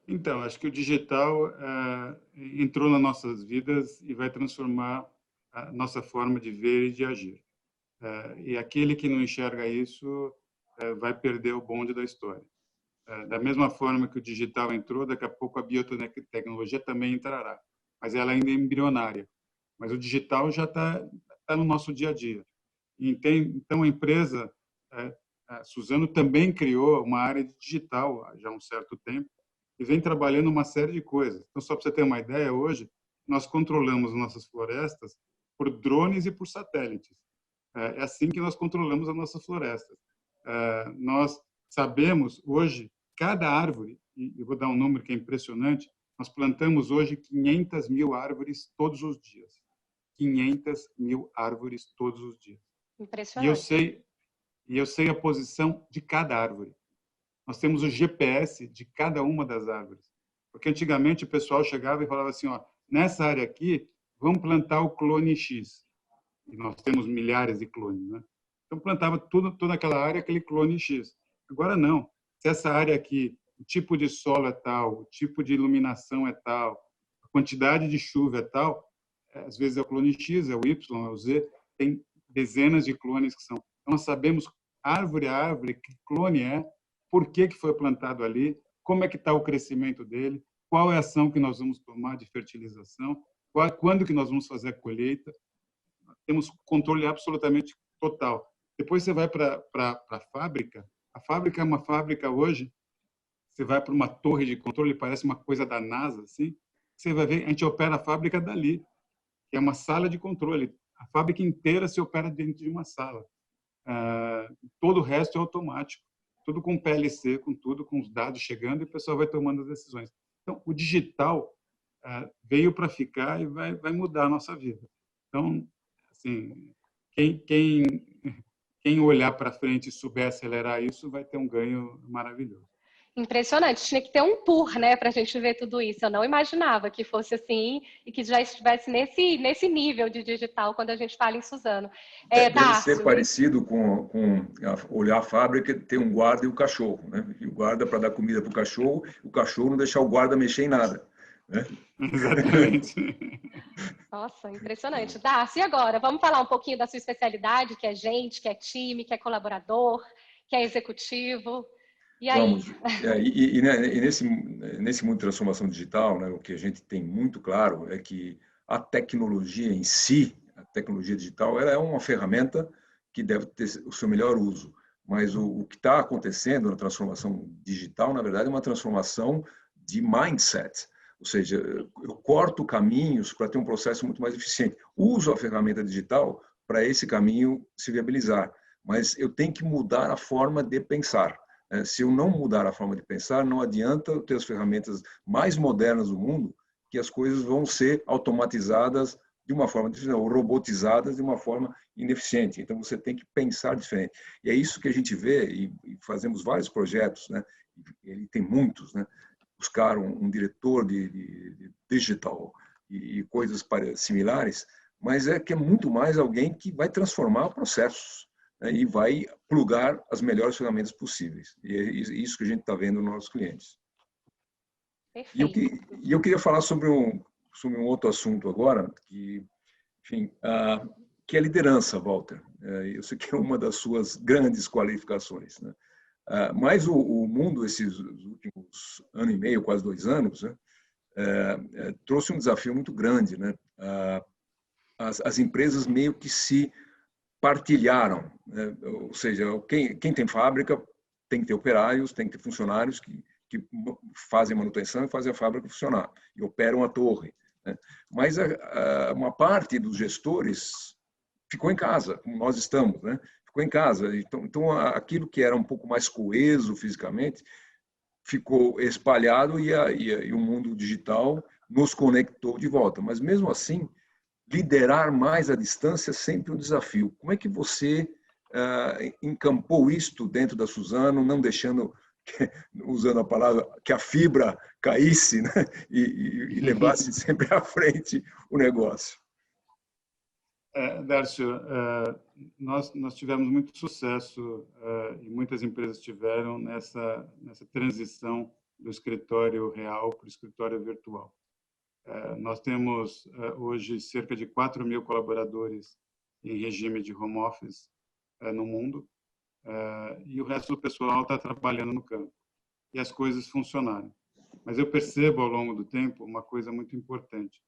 Então, acho que o digital entrou nas nossas vidas e vai transformar a nossa forma de ver e de agir. E aquele que não enxerga isso vai perder o bonde da história. Da mesma forma que o digital entrou, daqui a pouco a biotecnologia também entrará, mas ela ainda é embrionária. Mas o digital já está no nosso dia a dia. Então, a empresa, a Suzano também criou uma área de digital já há um certo tempo e vem trabalhando uma série de coisas. Então, só para você ter uma ideia, hoje nós controlamos nossas florestas por drones e por satélites. É assim que nós controlamos as nossas florestas. Nós sabemos hoje, cada árvore, e eu vou dar um número que é impressionante, nós plantamos hoje 500 mil árvores todos os dias. 500 mil árvores todos os dias. Impressionante. E eu sei a posição de cada árvore. Nós temos o GPS de cada uma das árvores. Porque antigamente o pessoal chegava e falava assim, ó, nessa área aqui, vamos plantar o clone X. E nós temos milhares de clones, né? Então plantava toda aquela área, aquele clone X. Agora não. Se essa área aqui, o tipo de solo é tal, o tipo de iluminação é tal, a quantidade de chuva é tal, às vezes é o clone X, é o Y, é o Z, tem dezenas de clones que são. Então nós sabemos árvore a árvore que clone é, por que foi plantado ali, como é que está o crescimento dele, qual é a ação que nós vamos tomar de fertilização, quando que nós vamos fazer a colheita. Temos controle absolutamente total. Depois você vai para a fábrica. A fábrica é uma fábrica hoje. Você vai para uma torre de controle, parece uma coisa da NASA, assim. Você vai ver, a gente opera a fábrica dali, que é uma sala de controle. A fábrica inteira se opera dentro de uma sala. Todo o resto é automático, tudo com PLC, com tudo, com os dados chegando e o pessoal vai tomando as decisões. Então, o digital veio para ficar e vai mudar a nossa vida. Então, assim, quem olhar para frente e souber acelerar isso vai ter um ganho maravilhoso. Impressionante, tinha que ter um tour, né, para a gente ver tudo isso. Eu não imaginava que fosse assim e que já estivesse nesse nível de digital quando a gente fala em Suzano. Deve ser parecido com olhar a fábrica, ter um guarda e o cachorro, né? E o guarda para dar comida para o cachorro não deixar o guarda mexer em nada, né? Exatamente. Nossa, impressionante. Darcy, e agora? Vamos falar um pouquinho da sua especialidade, que é gente, que é time, que é colaborador, que é executivo. E aí? Vamos. E nesse mundo de transformação digital, né, o que a gente tem muito claro é que a tecnologia em si, a tecnologia digital, ela é uma ferramenta que deve ter o seu melhor uso. Mas o que está acontecendo na transformação digital, na verdade, é uma transformação de mindset. Ou seja, eu corto caminhos para ter um processo muito mais eficiente. Uso a ferramenta digital para esse caminho se viabilizar. Mas eu tenho que mudar a forma de pensar. Se eu não mudar a forma de pensar, não adianta eu ter as ferramentas mais modernas do mundo, que as coisas vão ser automatizadas de uma forma diferente, ou robotizadas de uma forma ineficiente. Então, você tem que pensar diferente. E é isso que a gente vê, e fazemos vários projetos, né? Ele tem muitos, né? Buscar um diretor de digital e coisas similares, mas que é muito mais alguém que vai transformar processos, né, e vai plugar as melhores ferramentas possíveis. E é isso que a gente está vendo nos nossos clientes. Perfeito. E eu queria falar sobre um outro assunto agora, que, enfim, que é liderança, Walter. Eu sei que é uma das suas grandes qualificações, né? Mas o mundo, esses últimos ano e meio, quase 2 anos, né, trouxe um desafio muito grande, né? As empresas meio que se partilharam, né? Ou seja, quem tem fábrica tem que ter operários, tem que ter funcionários que fazem manutenção e fazem a fábrica funcionar e operam a torre, né? Mas uma parte dos gestores ficou em casa, como nós estamos, né? Ficou em casa. Então, aquilo que era um pouco mais coeso fisicamente ficou espalhado e o mundo digital nos conectou de volta. Mas, mesmo assim, liderar mais à distância é sempre um desafio. Como é que você encampou isto dentro da Suzano, não deixando, usando a palavra, que a fibra caísse, né? e levasse sempre à frente o negócio? Darcio, nós tivemos muito sucesso e muitas empresas tiveram nessa transição do escritório real para o escritório virtual. Nós temos hoje cerca de 4.000 colaboradores em regime de home office no mundo, e o resto do pessoal está trabalhando no campo. E as coisas funcionaram. Mas eu percebo ao longo do tempo uma coisa muito importante.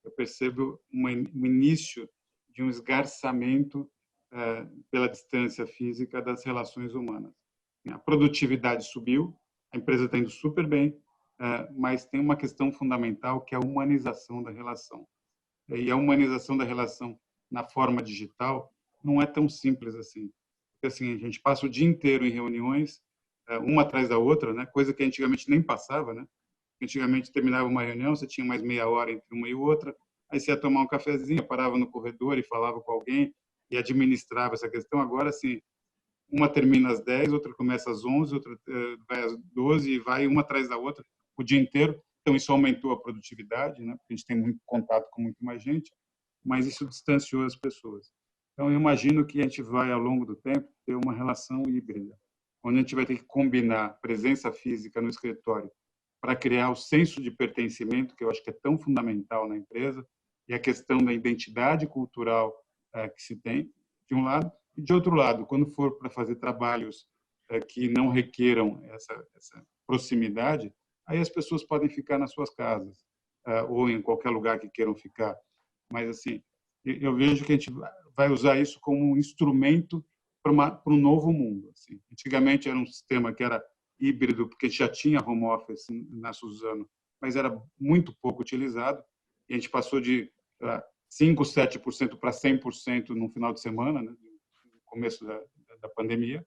Eu percebo um início de um esgarçamento pela distância física das relações humanas. A produtividade subiu, a empresa está indo super bem, mas tem uma questão fundamental que é a humanização da relação. E a humanização da relação na forma digital não é tão simples assim. Porque, assim, a gente passa o dia inteiro em reuniões, uma atrás da outra, né? Coisa que antigamente nem passava, né? Antigamente terminava uma reunião, você tinha mais meia hora entre uma e outra, aí você ia tomar um cafezinho, parava no corredor e falava com alguém e administrava essa questão. Agora, assim, uma termina às 10, outra começa às 11, outra vai às 12 e vai uma atrás da outra o dia inteiro. Então, isso aumentou a produtividade, né? Porque a gente tem muito contato com muito mais gente, mas isso distanciou as pessoas. Então, eu imagino que a gente vai, ao longo do tempo, ter uma relação híbrida, onde a gente vai ter que combinar presença física no escritório para criar o senso de pertencimento, que eu acho que é tão fundamental na empresa, e a questão da identidade cultural que se tem, de um lado, e de outro lado, quando for para fazer trabalhos que não requeram essa proximidade, aí as pessoas podem ficar nas suas casas ou em qualquer lugar que queiram ficar. Mas, assim, eu vejo que a gente vai usar isso como um instrumento para um novo mundo. Assim. Antigamente era um sistema que era híbrido, porque já tinha home office na Suzano, mas era muito pouco utilizado. E a gente passou de 5%, 7% para 100% no final de semana, né, no começo da pandemia.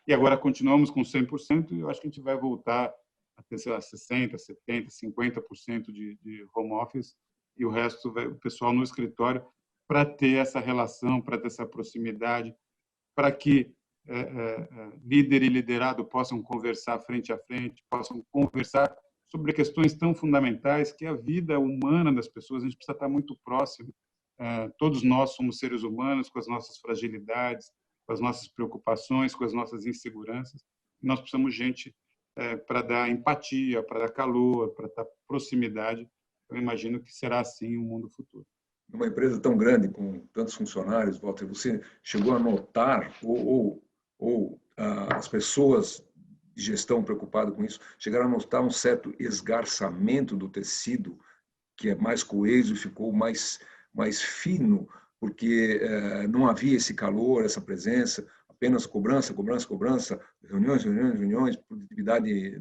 E agora continuamos com 100% e eu acho que a gente vai voltar a ter, sei lá, 60%, 70%, 50% de home office e o resto, o pessoal no escritório, para ter essa relação, para ter essa proximidade, para que líder e liderado possam conversar frente a frente, possam conversar sobre questões tão fundamentais que a vida humana das pessoas, a gente precisa estar muito próximo. Todos nós somos seres humanos com as nossas fragilidades, com as nossas preocupações, com as nossas inseguranças. Nós precisamos de gente para dar empatia, para dar calor, para dar proximidade. Eu imagino que será assim o mundo futuro. Numa empresa tão grande, com tantos funcionários, Walter, você chegou a notar, ou as pessoas de gestão preocupadas com isso, chegaram a notar um certo esgarçamento do tecido, que é mais coeso e ficou mais fino, porque não havia esse calor, essa presença, apenas cobrança, cobrança, cobrança, reuniões, reuniões, reuniões, produtividade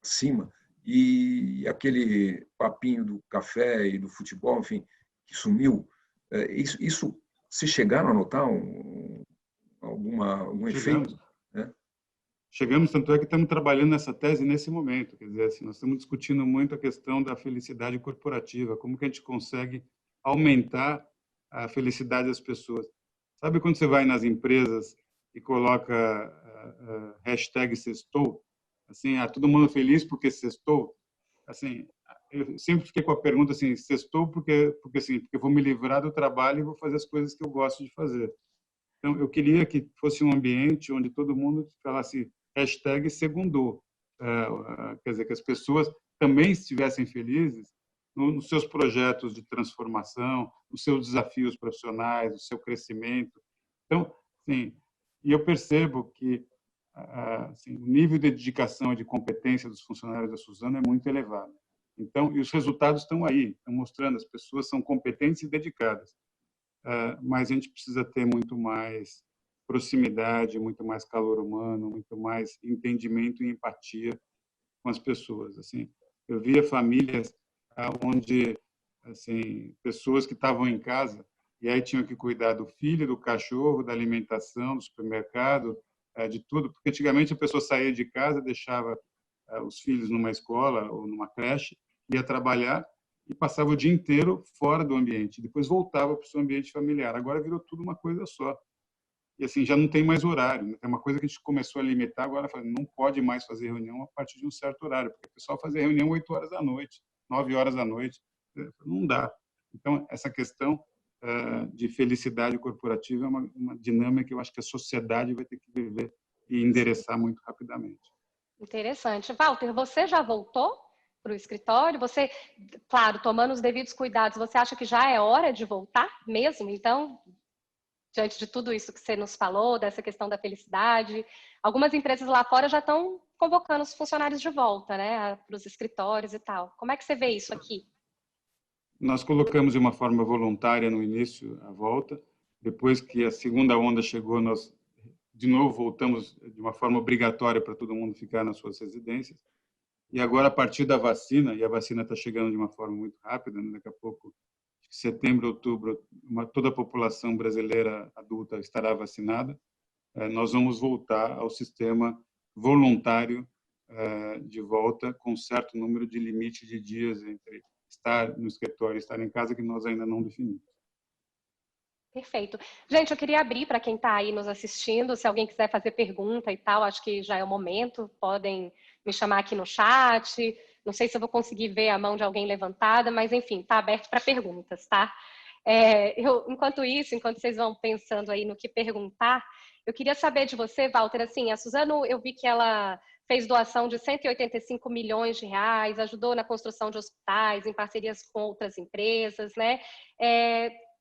acima, e aquele papinho do café e do futebol, enfim, que sumiu. Isso se chegaram a notar algum efeito? Né? Chegamos, tanto é que estamos trabalhando nessa tese nesse momento. Quer dizer, assim, nós estamos discutindo muito a questão da felicidade corporativa, como que a gente consegue aumentar a felicidade das pessoas. Sabe quando você vai nas empresas e coloca hashtag sextou? Assim, todo mundo feliz porque sextou? Assim, eu sempre fiquei com a pergunta assim, sextou porque eu vou me livrar do trabalho e vou fazer as coisas que eu gosto de fazer. Então, eu queria que fosse um ambiente onde todo mundo falasse hashtag segundou. Quer dizer, que as pessoas também estivessem felizes nos seus projetos de transformação, nos seus desafios profissionais, no seu crescimento. Então, sim, e eu percebo que assim, o nível de dedicação e de competência dos funcionários da Suzano é muito elevado. Então, e os resultados estão aí, estão mostrando, as pessoas são competentes e dedicadas. Mas a gente precisa ter muito mais proximidade, muito mais calor humano, muito mais entendimento e empatia com as pessoas. Assim, eu via famílias onde assim, pessoas que estavam em casa e aí tinham que cuidar do filho, do cachorro, da alimentação, do supermercado, de tudo, porque antigamente a pessoa saía de casa, deixava os filhos numa escola ou numa creche, ia trabalhar e passava o dia inteiro fora do ambiente, depois voltava para o seu ambiente familiar. Agora virou tudo uma coisa só. E assim, já não tem mais horário, né? É uma coisa que a gente começou a limitar, agora não pode mais fazer reunião a partir de um certo horário, porque o pessoal fazia reunião 8 horas da noite, 9 horas da noite, não dá. Então, essa questão de felicidade corporativa é uma dinâmica que eu acho que a sociedade vai ter que viver e endereçar muito rapidamente. Interessante. Walter, você já voltou para o escritório? Você, claro, tomando os devidos cuidados, você acha que já é hora de voltar mesmo? Então, diante de tudo isso que você nos falou, dessa questão da felicidade, algumas empresas lá fora já estão convocando os funcionários de volta, né, para os escritórios e tal. Como é que você vê isso aqui? Nós colocamos de uma forma voluntária no início a volta. Depois que a segunda onda chegou, nós de novo voltamos de uma forma obrigatória para todo mundo ficar nas suas residências. E agora, a partir da vacina, e a vacina está chegando de uma forma muito rápida, né? Daqui a pouco, setembro, outubro, toda a população brasileira adulta estará vacinada, nós vamos voltar ao sistema voluntário de volta, com um certo número de limite de dias entre estar no escritório e estar em casa, que nós ainda não definimos. Perfeito. Gente, eu queria abrir para quem está aí nos assistindo, se alguém quiser fazer pergunta e tal, acho que já é o momento, podem me chamar aqui no chat, não sei se eu vou conseguir ver a mão de alguém levantada, mas enfim, está aberto para perguntas, tá? Enquanto isso, enquanto vocês vão pensando aí no que perguntar, eu queria saber de você, Walter, assim, a Suzano, eu vi que ela fez doação de 185 milhões de reais, ajudou na construção de hospitais, em parcerias com outras empresas, né?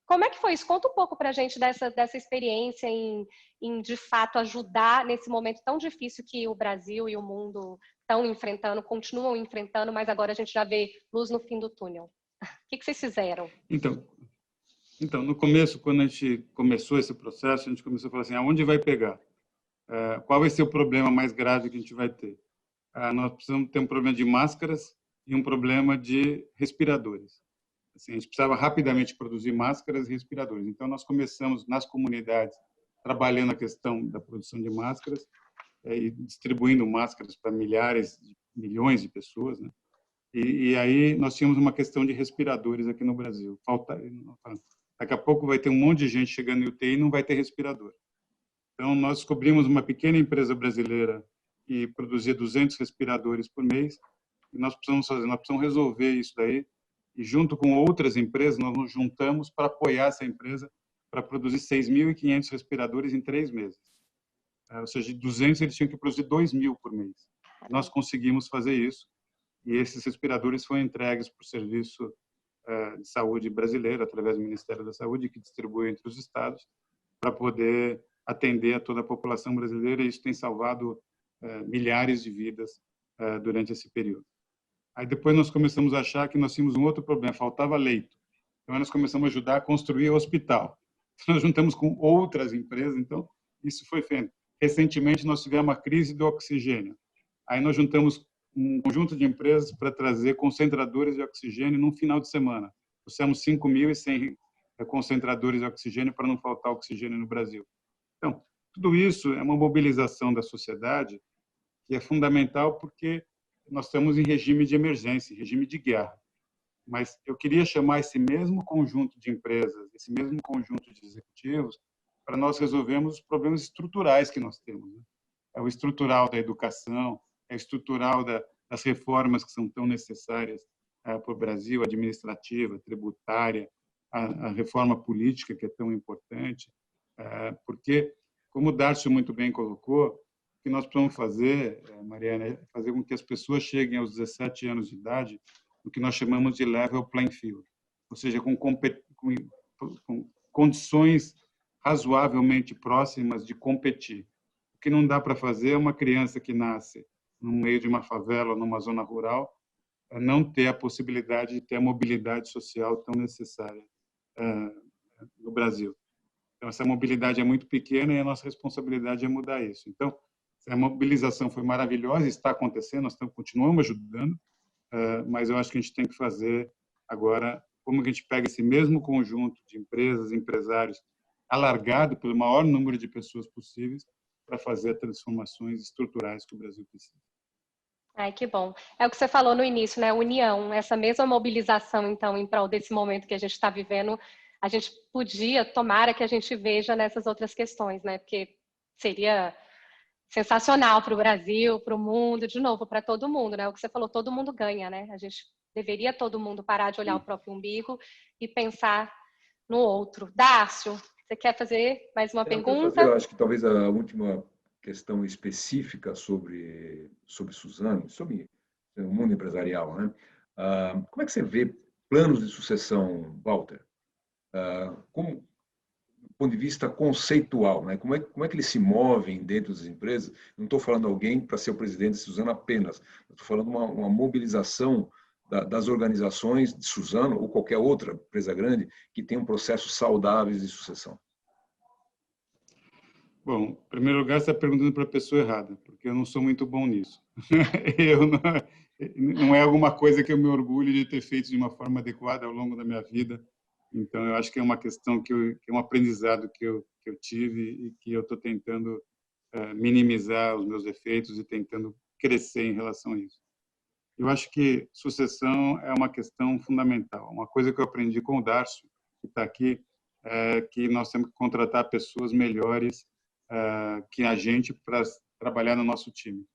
Como é que foi isso? Conta um pouco para a gente dessa experiência em, de fato, ajudar nesse momento tão difícil que o Brasil e o mundo estão enfrentando, continuam enfrentando, mas agora a gente já vê luz no fim do túnel. O que vocês fizeram? Então, no começo, quando a gente começou esse processo, a gente começou a falar assim, aonde vai pegar? Qual vai ser o problema mais grave que a gente vai ter? Nós precisamos ter um problema de máscaras e um problema de respiradores. Assim, a gente precisava rapidamente produzir máscaras e respiradores. Então, nós começamos nas comunidades trabalhando a questão da produção de máscaras e distribuindo máscaras para milhares, milhões de pessoas, né? E aí nós tínhamos uma questão de respiradores aqui no Brasil. Daqui a pouco vai ter um monte de gente chegando em UTI e não vai ter respirador. Então, nós descobrimos uma pequena empresa brasileira que produzia 200 respiradores por mês e nós precisamos resolver isso daí. E junto com outras empresas, nós nos juntamos para apoiar essa empresa para produzir 6.500 respiradores em 3 meses. Ou seja, de 200 eles tinham que produzir 2.000 por mês. Nós conseguimos fazer isso e esses respiradores foram entregues para o Serviço de Saúde brasileiro, através do Ministério da Saúde, que distribui entre os estados, para poder atender a toda a população brasileira, e isso tem salvado milhares de vidas durante esse período. Aí depois nós começamos a achar que nós tínhamos um outro problema, faltava leito. Então nós começamos a ajudar a construir o hospital. Então, nós juntamos com outras empresas, então isso foi feito. Recentemente nós tivemos uma crise do oxigênio. Aí nós juntamos um conjunto de empresas para trazer concentradores de oxigênio num final de semana. Trouxemos 5.100 concentradores de oxigênio para não faltar oxigênio no Brasil. Então, tudo isso é uma mobilização da sociedade que é fundamental porque nós estamos em regime de emergência, em regime de guerra. Mas eu queria chamar esse mesmo conjunto de empresas, esse mesmo conjunto de executivos, para nós resolvermos os problemas estruturais que nós temos, né? É o estrutural da educação, é o estrutural das reformas que são tão necessárias para o Brasil, administrativa, tributária, a reforma política, que é tão importante, porque, como o Darcio muito bem colocou, o que nós precisamos fazer, Mariana, é fazer com que as pessoas cheguem aos 17 anos de idade no que nós chamamos de level playing field, ou seja, com condições razoavelmente próximas de competir. O que não dá para fazer é uma criança que nasce no meio de uma favela, numa zona rural, não ter a possibilidade de ter a mobilidade social tão necessária no Brasil. Então, essa mobilidade é muito pequena e a nossa responsabilidade é mudar isso. Então, a mobilização foi maravilhosa, está acontecendo, nós continuamos ajudando, mas eu acho que a gente tem que fazer agora como que a gente pega esse mesmo conjunto de empresas, empresários, alargado pelo maior número de pessoas possíveis para fazer as transformações estruturais que o Brasil precisa. Ai, que bom. É o que você falou no início, né? União, essa mesma mobilização, então, em prol desse momento que a gente está vivendo, a gente podia, tomara que a gente veja nessas outras questões, né? Porque seria sensacional para o Brasil, para o mundo, de novo, para todo mundo, né? O que você falou, todo mundo ganha, né? A gente deveria todo mundo parar de olhar o próprio umbigo e pensar no outro. Dácio, você quer fazer mais uma pergunta? Eu acho que talvez a última questão específica sobre Suzano, sobre o mundo empresarial, né? Como é que você vê planos de sucessão, Walter? Como, do ponto de vista conceitual, né? Como é que eles se movem dentro das empresas? Não estou falando alguém para ser o presidente de Suzano apenas, estou falando uma mobilização das organizações de Suzano ou qualquer outra empresa grande que tenham processos saudáveis de sucessão. Bom, em primeiro lugar, você está perguntando para a pessoa errada, porque eu não sou muito bom nisso. Não é alguma coisa que eu me orgulho de ter feito de uma forma adequada ao longo da minha vida. Então, eu acho que é uma questão que é um aprendizado que eu tive e que eu estou tentando minimizar os meus defeitos e tentando crescer em relação a isso. Eu acho que sucessão é uma questão fundamental. Uma coisa que eu aprendi com o Darcio, que está aqui, é que nós temos que contratar pessoas melhores que a gente para trabalhar no nosso time.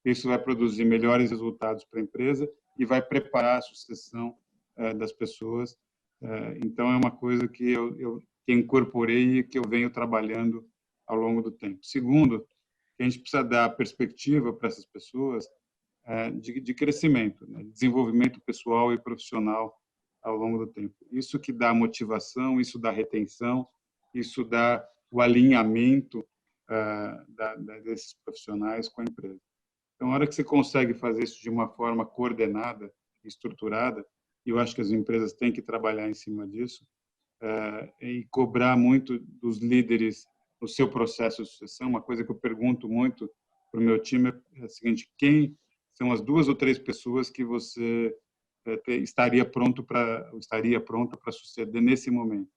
Isso vai produzir melhores resultados para a empresa e vai preparar a sucessão das pessoas. Então, é uma coisa que eu incorporei e que eu venho trabalhando ao longo do tempo. Segundo, que a gente precisa dar perspectiva para essas pessoas de crescimento, né? De desenvolvimento pessoal e profissional ao longo do tempo. Isso que dá motivação, isso dá retenção, isso dá o alinhamento desses profissionais com a empresa. Então, na hora que você consegue fazer isso de uma forma coordenada, estruturada, e eu acho que as empresas têm que trabalhar em cima disso, e cobrar muito dos líderes no seu processo de sucessão. Uma coisa que eu pergunto muito para o meu time é a seguinte: quem são as 2 ou 3 pessoas que você estaria pronta para suceder nesse momento?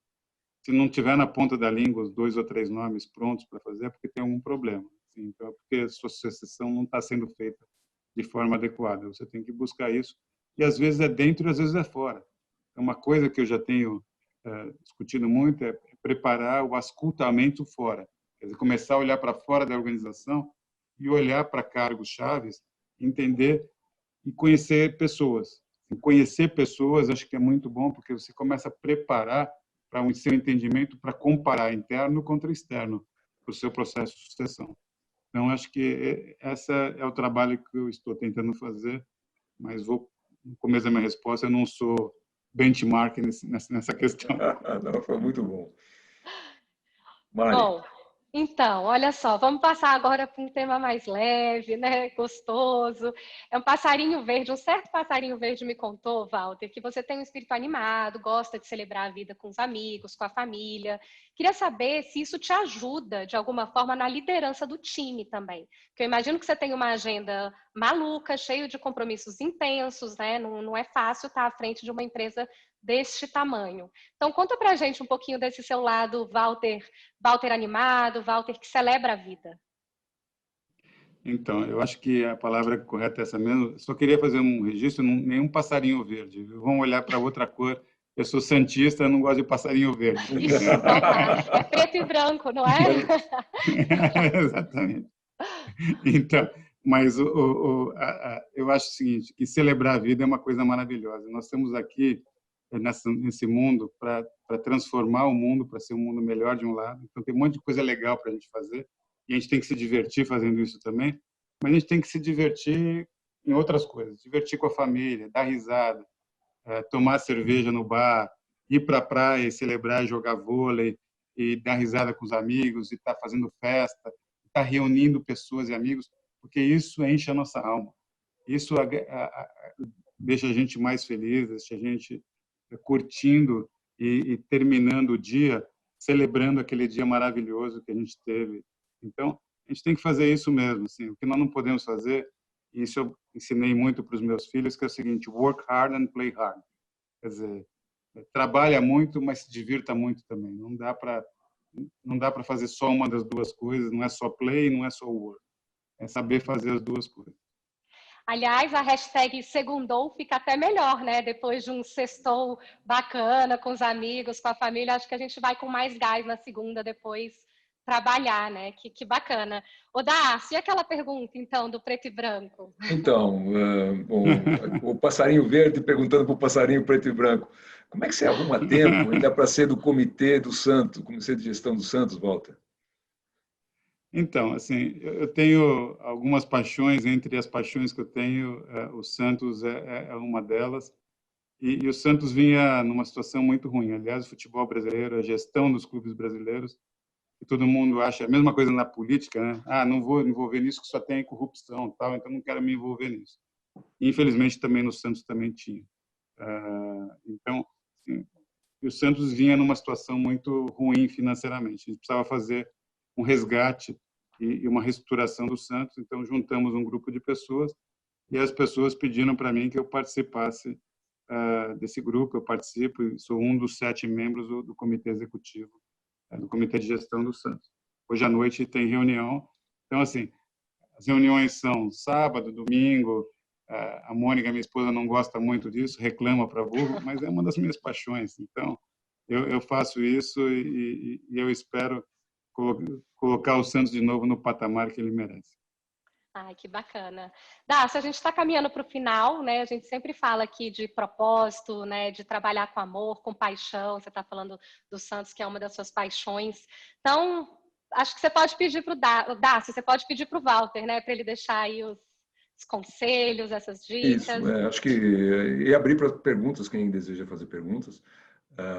Se não tiver na ponta da língua os 2 ou 3 nomes prontos para fazer, é porque tem algum problema. Assim, então, é porque a sua sucessão não está sendo feita de forma adequada. Você tem que buscar isso. E, às vezes, é dentro e às vezes é fora. Uma coisa que eu já tenho discutido muito é preparar o auscultamento fora. Quer dizer, começar a olhar para fora da organização e olhar para cargos chaves, entender e conhecer pessoas. Conhecer pessoas, acho que é muito bom, porque você começa a preparar para o seu entendimento, para comparar interno contra externo para o seu processo de sucessão. Então, acho que esse é o trabalho que eu estou tentando fazer, mas no começo da minha resposta, eu não sou benchmark nessa questão. Não, foi muito bom. Mari. Bom, então, olha só, vamos passar agora para um tema mais leve, né? Gostoso. É um passarinho verde, um certo passarinho verde me contou, Walter, que você tem um espírito animado, gosta de celebrar a vida com os amigos, com a família. Queria saber se isso te ajuda, de alguma forma, na liderança do time também. Porque eu imagino que você tem uma agenda maluca, cheia de compromissos intensos, né? Não é fácil estar à frente de uma empresa deste tamanho. Então, conta pra gente um pouquinho desse seu lado, Walter animado, Walter que celebra a vida. Então, eu acho que a palavra correta é essa mesmo. Só queria fazer um registro, nenhum passarinho verde. Vamos olhar para outra cor. Eu sou santista, não gosto de passarinho verde. Ixi, então tá. É preto e branco, não é? Exatamente. Então, mas eu acho o seguinte, que celebrar a vida é uma coisa maravilhosa. Nós estamos aqui nesse mundo para transformar o mundo, para ser um mundo melhor de um lado. Então, tem um monte de coisa legal para a gente fazer e a gente tem que se divertir fazendo isso também, mas a gente tem que se divertir em outras coisas, divertir com a família, dar risada, tomar cerveja no bar, ir para a praia e celebrar, jogar vôlei e dar risada com os amigos e estar fazendo festa, estar reunindo pessoas e amigos, porque isso enche a nossa alma. Isso deixa a gente mais feliz, deixa a gente curtindo e terminando o dia, celebrando aquele dia maravilhoso que a gente teve. Então, a gente tem que fazer isso mesmo. Assim, o que nós não podemos fazer, e isso eu ensinei muito para os meus filhos, que é o seguinte: work hard and play hard. Quer dizer, trabalha muito, mas se divirta muito também. Não dá para fazer só uma das duas coisas, não é só play, não é só work. É saber fazer as duas coisas. Aliás, a hashtag segundou fica até melhor, né? Depois de um sextou bacana com os amigos, com a família, acho que a gente vai com mais gás na segunda depois trabalhar, né? Que bacana. Ô, Darcy, e aquela pergunta, então, do preto e branco? Então, o passarinho verde perguntando para o passarinho preto e branco, como é que você arruma tempo ainda para ser do comitê do Santos, comitê de gestão do Santos, Walter? Então, assim, eu tenho algumas paixões. Entre as paixões que eu tenho, o Santos é uma delas. E o Santos vinha numa situação muito ruim. Aliás, o futebol brasileiro, a gestão dos clubes brasileiros, e todo mundo acha a mesma coisa na política, né? Ah, não vou me envolver nisso que só tem corrupção, tal, então não quero me envolver nisso. E, infelizmente, também no Santos também tinha. Então, assim, o Santos vinha numa situação muito ruim financeiramente. A gente precisava fazer um resgate e uma reestruturação do Santos. Então, juntamos um grupo de pessoas e as pessoas pediram para mim que eu participasse desse grupo. Eu participo e sou um dos 7 membros do comitê executivo, do comitê de gestão do Santos. Hoje à noite tem reunião. Então, assim, as reuniões são sábado, domingo. A Mônica, minha esposa, não gosta muito disso, reclama para burro, mas é uma das minhas paixões. Então, eu faço isso e eu espero colocar o Santos de novo no patamar que ele merece. Ai, que bacana. Dácio, a gente está caminhando para o final, né? A gente sempre fala aqui de propósito, né? De trabalhar com amor, com paixão. Você está falando do Santos, que é uma das suas paixões. Então, acho que você pode pedir para o Dácio, você pode pedir para o Walter, né? Para ele deixar aí os conselhos, essas dicas. Isso, acho que e abrir para perguntas, quem deseja fazer perguntas.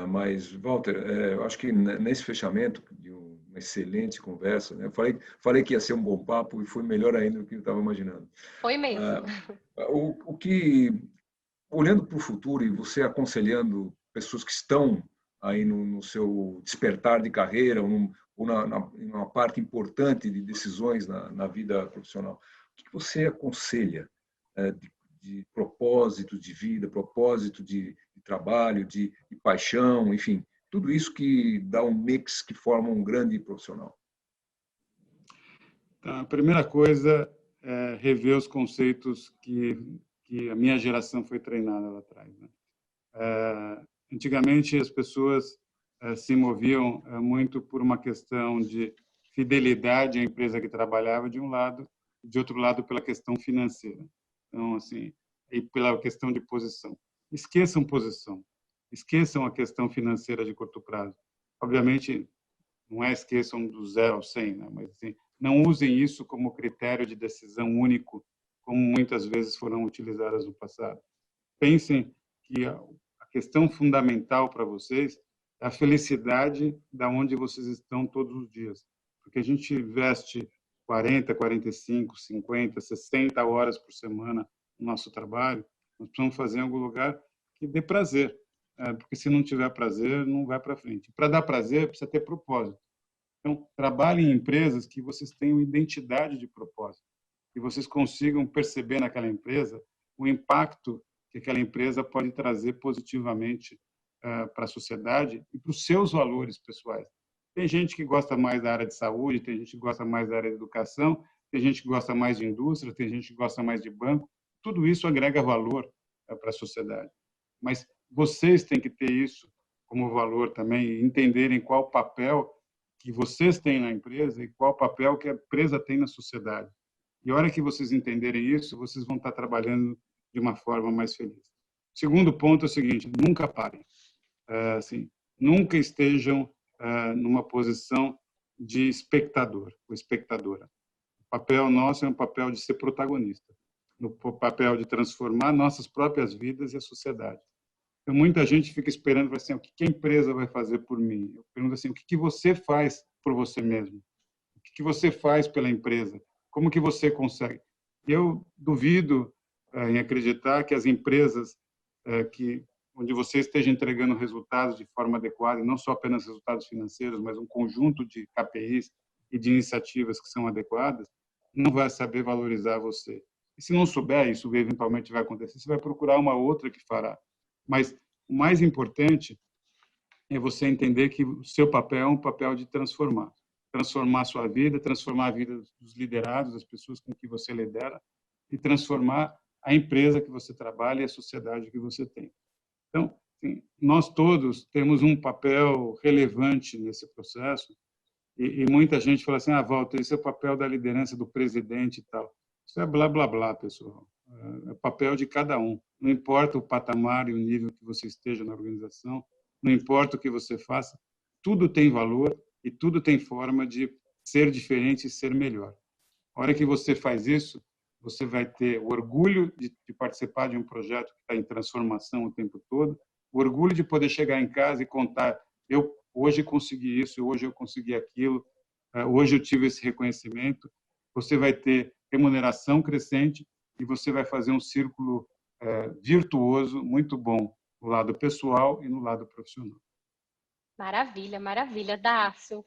Mas, Walter, eu acho que nesse fechamento de uma excelente conversa, né, eu falei que ia ser um bom papo e foi melhor ainda do que eu estava imaginando. Foi mesmo. O que, olhando para o futuro e você aconselhando pessoas que estão aí no seu despertar de carreira ou numa parte importante de decisões na vida profissional, o que você aconselha de propósito de vida, propósito de trabalho, de paixão, enfim, tudo isso que dá um mix que forma um grande profissional? Então, a primeira coisa é rever os conceitos que a minha geração foi treinada lá atrás, né? Antigamente, as pessoas se moviam muito por uma questão de fidelidade à empresa que trabalhava, de um lado, e de outro lado, pela questão financeira. Então, assim, e pela questão de posição. Esqueçam posição, esqueçam a questão financeira de curto prazo. Obviamente, não é esqueçam do 0 ao 100, né? Mas assim, não usem isso como critério de decisão único, como muitas vezes foram utilizadas no passado. Pensem que a questão fundamental para vocês é a felicidade da onde vocês estão todos os dias. Porque a gente investe 40, 45, 50, 60 horas por semana no nosso trabalho, nós precisamos fazer em algum lugar que dê prazer. Porque se não tiver prazer, não vai para frente. Para dar prazer, precisa ter propósito. Então, trabalhem em empresas que vocês tenham identidade de propósito, que vocês consigam perceber naquela empresa o impacto que aquela empresa pode trazer positivamente para a sociedade e para os seus valores pessoais. Tem gente que gosta mais da área de saúde, tem gente que gosta mais da área de educação, tem gente que gosta mais de indústria, tem gente que gosta mais de banco. Tudo isso agrega valor para a sociedade. Mas vocês têm que ter isso como valor também e entenderem qual papel que vocês têm na empresa e qual papel que a empresa tem na sociedade. E a hora que vocês entenderem isso, vocês vão estar trabalhando de uma forma mais feliz. O segundo ponto é o seguinte: nunca parem. Assim, nunca estejam numa posição de espectador ou espectadora. O papel nosso é um papel de ser protagonista, no papel de transformar nossas próprias vidas e a sociedade. Então, muita gente fica esperando assim, o que a empresa vai fazer por mim? Eu pergunto assim, o que você faz por você mesmo? O que você faz pela empresa? Como que você consegue? Eu duvido em acreditar que as empresas onde você esteja entregando resultados de forma adequada, e não só apenas resultados financeiros, mas um conjunto de KPIs e de iniciativas que são adequadas, não vai saber valorizar você. E se não souber, isso eventualmente vai acontecer, você vai procurar uma outra que fará. Mas o mais importante é você entender que o seu papel é um papel de transformar a sua vida, transformar a vida dos liderados, das pessoas com que você lidera, e transformar a empresa que você trabalha e a sociedade que você tem. Então, assim, nós todos temos um papel relevante nesse processo, e muita gente fala assim, Walter, esse é o papel da liderança do presidente e tal. Isso é blá, blá, blá, pessoal. É o papel de cada um. Não importa o patamar e o nível que você esteja na organização, não importa o que você faça, tudo tem valor e tudo tem forma de ser diferente e ser melhor. A hora que você faz isso, você vai ter o orgulho de participar de um projeto que está em transformação o tempo todo, o orgulho de poder chegar em casa e contar, eu hoje consegui isso, hoje eu consegui aquilo, hoje eu tive esse reconhecimento. Você vai ter remuneração crescente e você vai fazer um círculo virtuoso, muito bom, no lado pessoal e no lado profissional. Maravilha, maravilha, Darcio.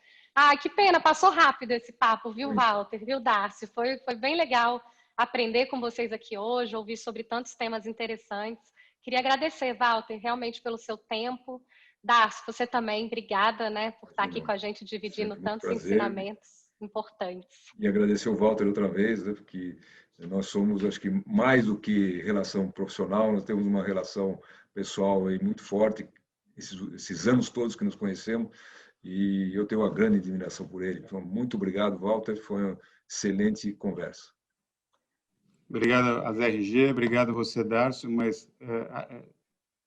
Que pena, passou rápido esse papo, viu, Walter, viu, Darcio? Foi bem legal aprender com vocês aqui hoje, ouvir sobre tantos temas interessantes. Queria agradecer, Walter, realmente pelo seu tempo. Darcio, você também, obrigada, né, por estar aqui com a gente, dividindo tantos ensinamentos importantes. E agradecer o Walter outra vez, né, porque nós somos, acho que, mais do que relação profissional, nós temos uma relação pessoal aí muito forte, esses anos todos que nos conhecemos, e eu tenho uma grande admiração por ele. Então, muito obrigado, Walter, foi uma excelente conversa. Obrigado às RG, obrigado a você, Darcio, mas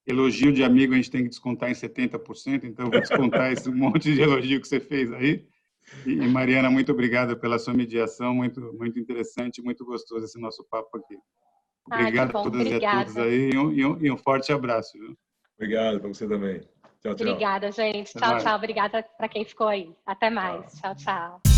elogio de amigo a gente tem que descontar em 70%, então eu vou descontar esse monte de elogio que você fez aí. E Mariana, muito obrigada pela sua mediação, muito interessante, muito gostoso esse nosso papo aqui. Obrigado a todas e a todos aí e um forte abraço. Viu? Obrigado para você também. Tchau, tchau. Obrigada, gente. Tchau, tchau. Obrigada para quem ficou aí. Até mais. Tchau, tchau.